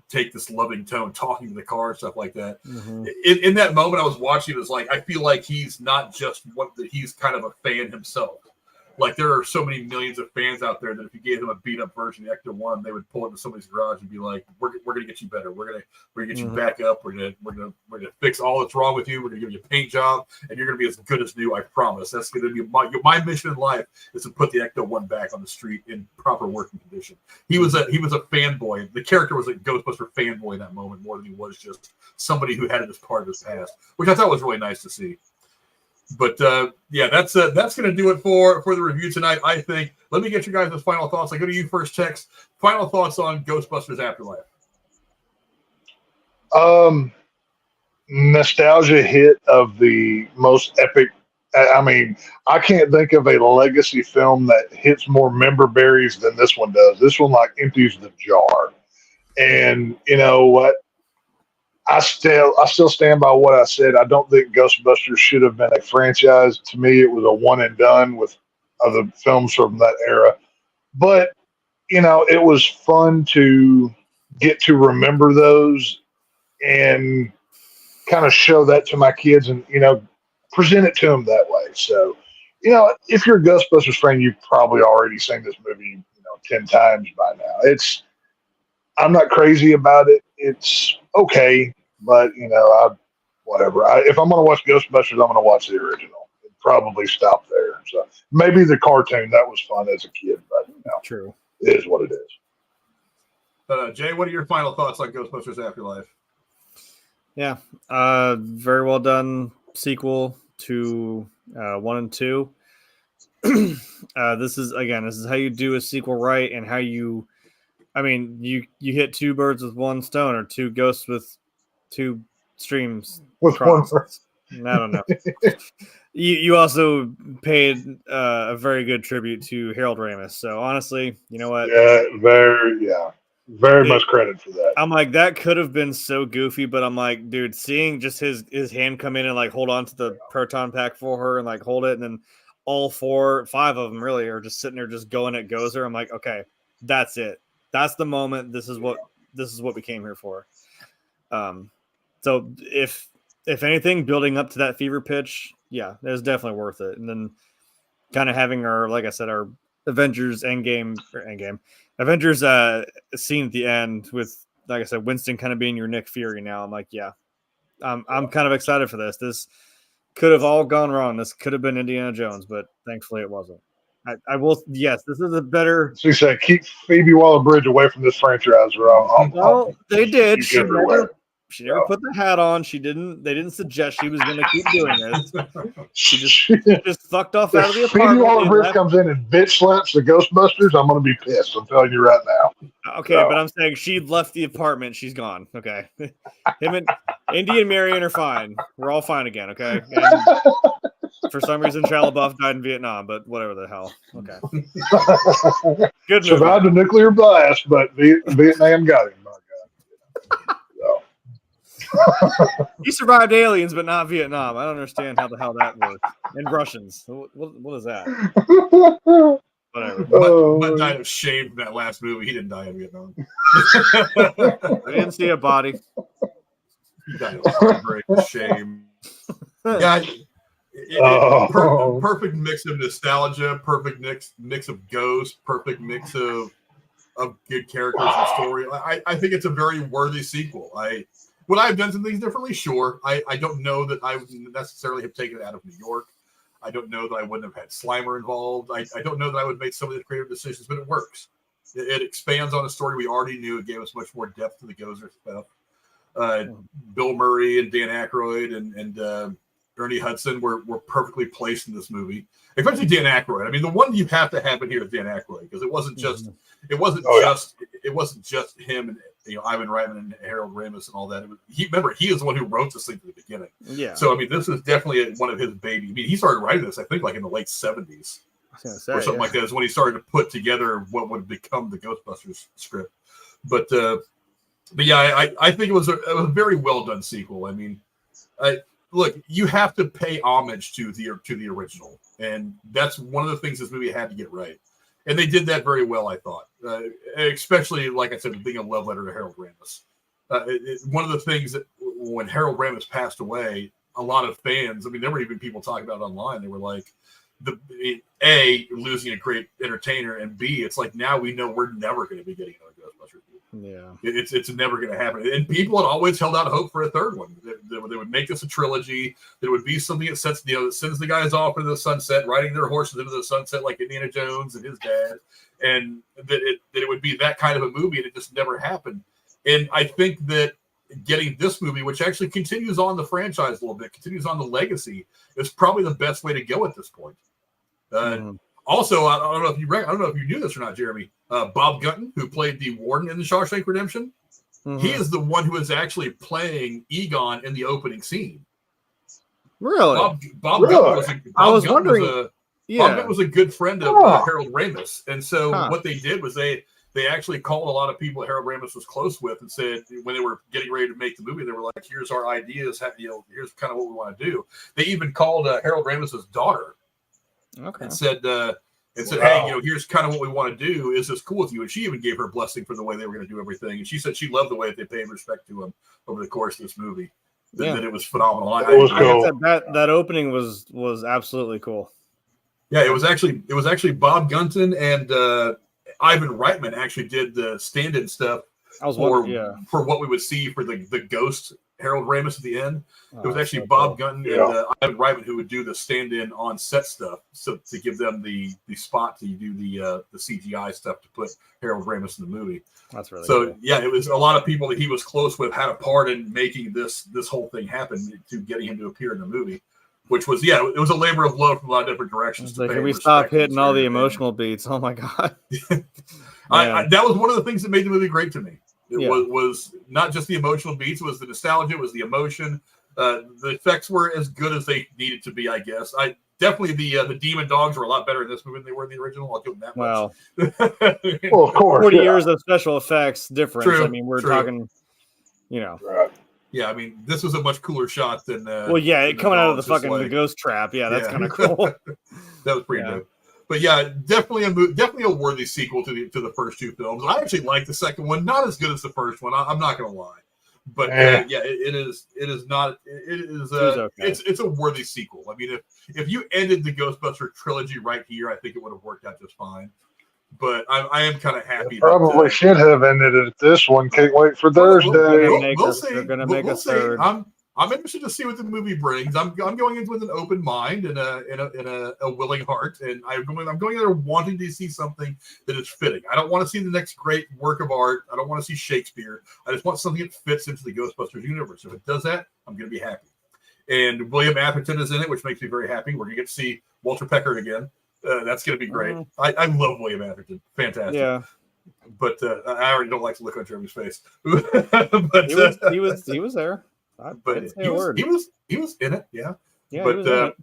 take this loving tone, talking to the car and stuff like that. Mm-hmm. In that moment, I was watching. It was like I feel like he's not just he's kind of a fan himself. Like there are so many millions of fans out there that if you gave them a beat up version of Ecto 1, they would pull into somebody's garage and be like, "We're gonna get you better. We're gonna get you back up. We're gonna fix all that's wrong with you. We're gonna give you a paint job, and you're gonna be as good as new. I promise. That's gonna be my mission in life is to put the Ecto 1 back on the street in proper working condition." He was a fanboy. The character was a Ghostbuster fanboy in that moment more than he was just somebody who had it as part of his past, which I thought was really nice to see. But that's going to do it for the review tonight, I think. Let me get you guys' final thoughts. I go to you first, Tex. Final thoughts on Ghostbusters Afterlife. Nostalgia hit of the most epic. I mean, I can't think of a legacy film that hits more member berries than this one does. This one like empties the jar. And you know what? I still stand by what I said. I don't think Ghostbusters should have been a franchise. To me, it was a one and done with other films from that era. But, you know, it was fun to get to remember those and kind of show that to my kids and, you know, present it to them that way. So, you know, if you're a Ghostbusters fan, you've probably already seen this movie, 10 times by now. I'm not crazy about it. It's okay, but whatever. If I'm going to watch Ghostbusters, I'm going to watch the original. It'd probably stop there. So maybe the cartoon that was fun as a kid, but true. It is what it is. Jay, what are your final thoughts on Ghostbusters Afterlife? Yeah, very well done sequel to 1 and 2. This is how you do a sequel right, and how you. I mean, you hit two birds with one stone, or two ghosts with two streams. With one. I don't know. You also paid a very good tribute to Harold Ramis. So honestly, you know what? Very much credit for that. I'm like, that could have been so goofy, but I'm like, dude, seeing just his hand come in and like hold on to the proton pack for her and like hold it, and then all 5 of them really are just sitting there just going at Gozer. I'm like, okay, that's it. That's the moment. This is what we came here for. So if anything, building up to that fever pitch, yeah, it was definitely worth it. And then kind of having our Avengers Avengers scene at the end with, like I said, Winston kind of being your Nick Fury now. I'm like, yeah, I'm kind of excited for this. This could have all gone wrong. This could have been Indiana Jones, but thankfully it wasn't. I will. Yes, this is a better. So you said keep Phoebe Waller-Bridge away from this franchise. Well, they did. She never put the hat on. They didn't suggest she was going to keep doing this. She just fucked off out of the apartment. Phoebe Waller-Bridge comes in and bitch slaps the Ghostbusters, I'm going to be pissed. I'm telling you right now. Okay, but I'm saying she left the apartment. She's gone. Okay, him and Indy and Marion are fine. We're all fine again. Okay. And for some reason, Shia LaBeouf died in Vietnam, but whatever the hell. Okay. Good movie. Survived a nuclear blast, but Vietnam got him. My God. He survived aliens, but not Vietnam. I don't understand how the hell that works. And Russians. What is that? Whatever. But died of shame from that last movie. He didn't die in Vietnam. I didn't see a body. He died of heartbreak, shame. Yeah. Perfect mix of nostalgia, perfect mix of ghosts, perfect mix of good characters and story. I think it's a very worthy sequel. Would I have done some things differently? Sure. I don't know that I would necessarily have taken it out of New York. I don't know that I wouldn't have had Slimer involved. I don't know that I would make some of the creative decisions, but it works. It expands on a story we already knew. It gave us much more depth to the Gozer stuff. Bill Murray and Dan Aykroyd and Ernie Hudson were perfectly placed in this movie, especially Dan Aykroyd. I mean, the one you have to have in here is Dan Aykroyd, because it wasn't just him and Ivan Reitman and Harold Ramis and all that. He is the one who wrote this thing at the beginning. Yeah. So I mean, this is definitely one of his babies. I mean, he started writing this, I think, like in the late 70s or something like that. Is when he started to put together what would become the Ghostbusters script. But yeah, I think it was a very well done sequel. I mean, look, you have to pay homage to the original, and that's one of the things this movie had to get right. And they did that very well, I thought. Especially, like I said, being a love letter to Harold Ramis. One of the things that when Harold Ramis passed away, a lot of fans, I mean, there were even people talking about it online. They were like, losing a great entertainer, and B, it's like now we know we're never going to be getting another Ghostbusters movie. Yeah, it's never going to happen. And people had always held out hope for a third one. They would make this a trilogy. That would be something that sets, that sends the guys off into the sunset, riding their horses into the sunset like Indiana Jones and his dad, and that it would be that kind of a movie, and it just never happened. And I think that getting this movie, which actually continues on the franchise a little bit, continues on the legacy, is probably the best way to go at this point. Also, I don't know if you knew this or not, Jeremy. Bob Gunton, who played the warden in The Shawshank Redemption, he is the one who is actually playing Egon in the opening scene. Really? Bob Gunton was a good friend of Harold Ramis, and so what they did was they actually called a lot of people that Harold Ramis was close with and said, when they were getting ready to make the movie, they were like, "Here's our ideas. Here's kind of what we want to do." They even called Harold Ramis's daughter. Okay. And said, "Hey, here's kind of what we want to do. Is this cool with you?" And she even gave her blessing for the way they were going to do everything. And she said she loved the way that they paid respect to him over the course of this movie. That it was phenomenal. It was cool. That opening was absolutely cool. Yeah, it was actually Bob Gunton and Ivan Reitman actually did the stand-in stuff for what we would see for the ghost Harold Ramis at the end. It was actually Bob Gunton and Ivan Reitman who would do the stand-in on set stuff, so to give them the spot to do the CGI stuff to put Harold Ramis in the movie. That's really cool. Yeah, it was a lot of people that he was close with had a part in making this whole thing happen, to getting him to appear in the movie, which was it was a labor of love from a lot of different directions. Can we stop hitting all the emotional beats? Oh my god! That was one of the things that made the movie great to me. It was not just the emotional beats; it was the nostalgia, it was the emotion. The effects were as good as they needed to be, I guess. Definitely the demon dogs were a lot better in this movie than they were in the original. I'll give them that much. Well, of course, 40 years of special effects difference. True, I mean, we're talking, Right. Yeah, I mean, this was a much cooler shot than. Coming out of the ghost trap. Yeah, that's kind of cool. That was pretty dope. But yeah, definitely a worthy sequel to the first two films. I actually like the second one, not as good as the first one. I'm not going to lie, but it is okay. It's a worthy sequel. I mean, if you ended the Ghostbuster trilogy right here, I think it would have worked out just fine. But I am kind of happy. Probably should have ended it at this one. Can't wait for Thursday. We'll see. They're going to make us third. I'm interested to see what the movie brings. I'm going into with an open mind and a willing heart, and I'm going there wanting to see something that is fitting. I don't want to see the next great work of art. I don't want to see Shakespeare. I just want something that fits into the Ghostbusters universe. If it does that, I'm going to be happy. And William Atherton is in it, which makes me very happy. We're going to get to see Walter Peckard again. That's going to be great. I love William Atherton. Fantastic. Yeah. But I already don't like to look on Jeremy's face. But he was there. But he was in it, yeah. But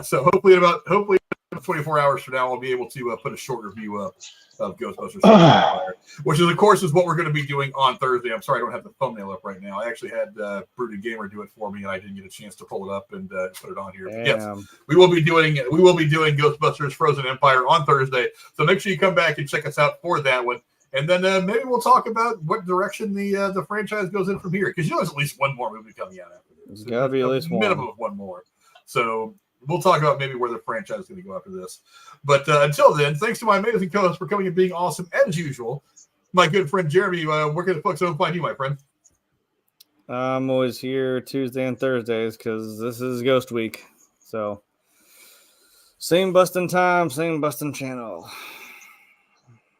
so hopefully 24 hours from now, I'll be able to put a short review up of Ghostbusters, which is, of course, is what we're going to be doing on Thursday. I'm sorry I don't have the thumbnail up right now. I actually had Brooded Gamer do it for me, and I didn't get a chance to pull it up and put it on here. Yes, we will be doing Ghostbusters Frozen Empire on Thursday. So make sure you come back and check us out for that one. And then maybe we'll talk about what direction the franchise goes in from here, because there's at least one more movie coming out after this. There's got to be at least minimum of one more. So we'll talk about maybe where the franchise is going to go after this. But until then, thanks to my amazing co-host for coming and being awesome as usual. My good friend Jeremy, where can the folks find you, my friend? I'm always here Tuesday and Thursdays because this is Ghost Week. So same busting time, same busting channel.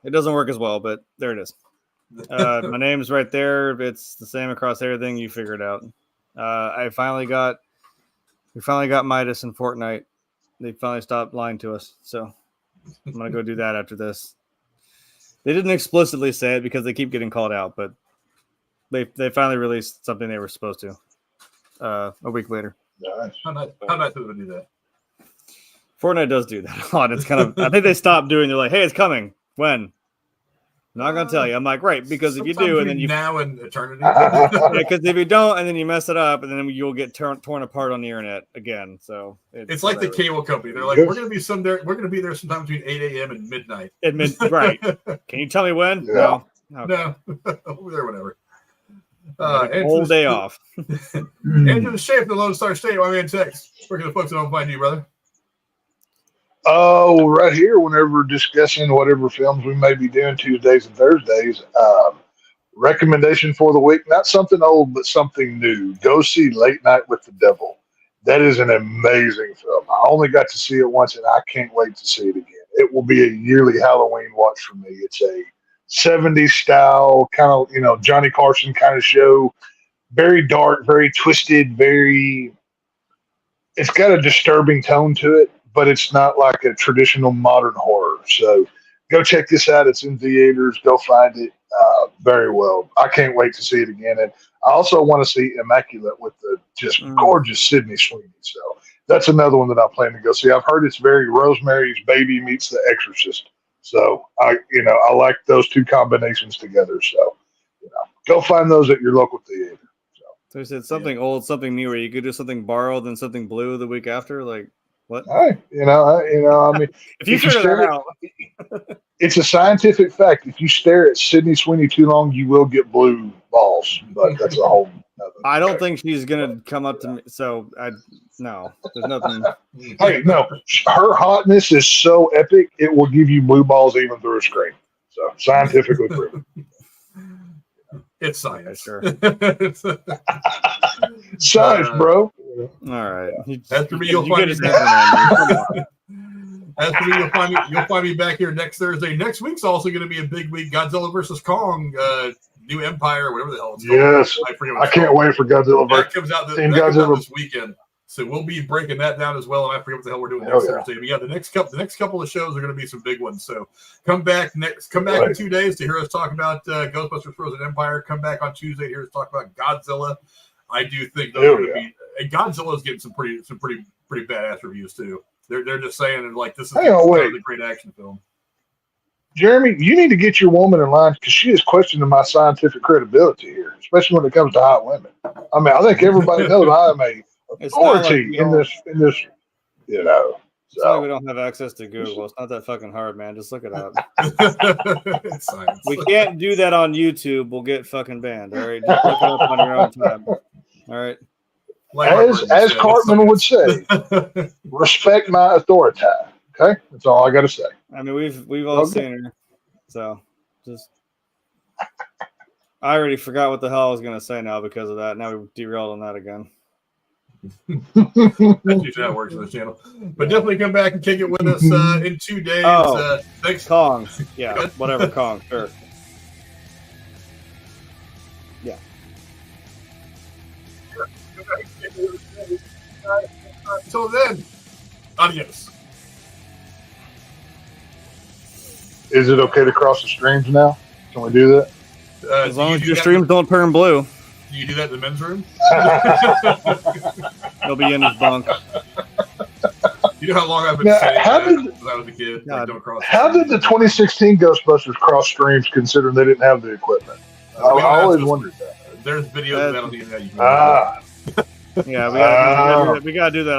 It doesn't work as well, but there it is. My name is right there. It's the same across everything. You figure it out. We finally got Midas in Fortnite. They finally stopped lying to us. So I'm going to go do that after this. They didn't explicitly say it because they keep getting called out, but they finally released something they were supposed to a week later. Nice. How nice of them to do that? Fortnite does do that a lot. It's kind of, I think they stopped doing, they're like, hey, it's coming. When? Not gonna tell you. I'm like, right, because if you Sometime do, and then between you now and eternity. because if you don't, and then you mess it up, and then you'll get torn apart on the internet again. So it's like whatever. the cable company. They're like, we're gonna be there sometime between 8 a.m. and midnight. Right. Can you tell me when? Yeah. No. Okay. No, we're there whenever. Whole day off. Andrew the Shea from the Lone Star State, my man Tex. Where can the folks at home find you, brother? Oh, right here, whenever we're discussing whatever films we may be doing Tuesdays and Thursdays, recommendation for the week, not something old, but something new. Go see Late Night with the Devil. That is an amazing film. I only got to see it once, and I can't wait to see it again. It will be a yearly Halloween watch for me. It's a 70s style, kind of, Johnny Carson kind of show. Very dark, very twisted, it's got a disturbing tone to it, but it's not like a traditional modern horror. So go check this out. It's in theaters. Go find it. Very well. I can't wait to see it again. And I also want to see Immaculate with the just gorgeous Sydney Sweeney. So that's another one that I plan to go see. I've heard it's very Rosemary's Baby meets The Exorcist. So I like those two combinations together. So, go find those at your local theater. So you said something old, something new, where you could do something borrowed and something blue the week after. Like what? I mean, if you figure that out, it's a scientific fact. If you stare at Sydney Sweeney too long, you will get blue balls. But that's a whole. I don't think she's gonna come up to me. So no, there's nothing. Hey, no, her hotness is so epic; it will give you blue balls even through a screen. So scientifically proven. It's science. Sure. Science, bro. All right. As for me, you'll find me back here next Thursday. Next week's also going to be a big week. Godzilla versus Kong, New Empire, whatever the hell it's called. Yes, I can't wait for Godzilla. That comes out this weekend. So we'll be breaking that down as well, and I forget what the hell we're doing next Thursday. But yeah, the next couple of shows are going to be some big ones. So come back in 2 days to hear us talk about Ghostbusters: Frozen Empire. Come back on Tuesday to hear us talk about Godzilla. I do think those are going to be. And Godzilla's getting some pretty badass reviews too. They're just saying like this is a great action film. Jeremy, you need to get your woman in line because she is questioning my scientific credibility here, especially when it comes to hot women. I mean, I think everybody knows I am a authority in this, So. Sorry, we don't have access to Google. It's not that fucking hard, man. Just look it up. We can't do that on YouTube. We'll get fucking banned. All right, just look it up on your own time. All right. As Cartman would say, respect my authority. Okay, that's all I got to say. I mean, we've all seen her, so just. I already forgot what the hell I was gonna say now because of that. Now we derailed on that again. That's usually how it works on the channel. But definitely come back and kick it with us in 2 days. Thanks. Kong. Yeah, whatever, Kong. Sure. Yeah. Until then, adios. Is it okay to cross the streams now? Can we do that? As long as your streams don't turn blue. Do you do that in the men's room? He'll be in his bunk. You know how long I've been saying that since I was a kid? Like, don't cross. How did the 2016 Ghostbusters cross streams considering they didn't have the equipment? I always wondered that. There's videos of that on the internet. Yeah, we gotta do that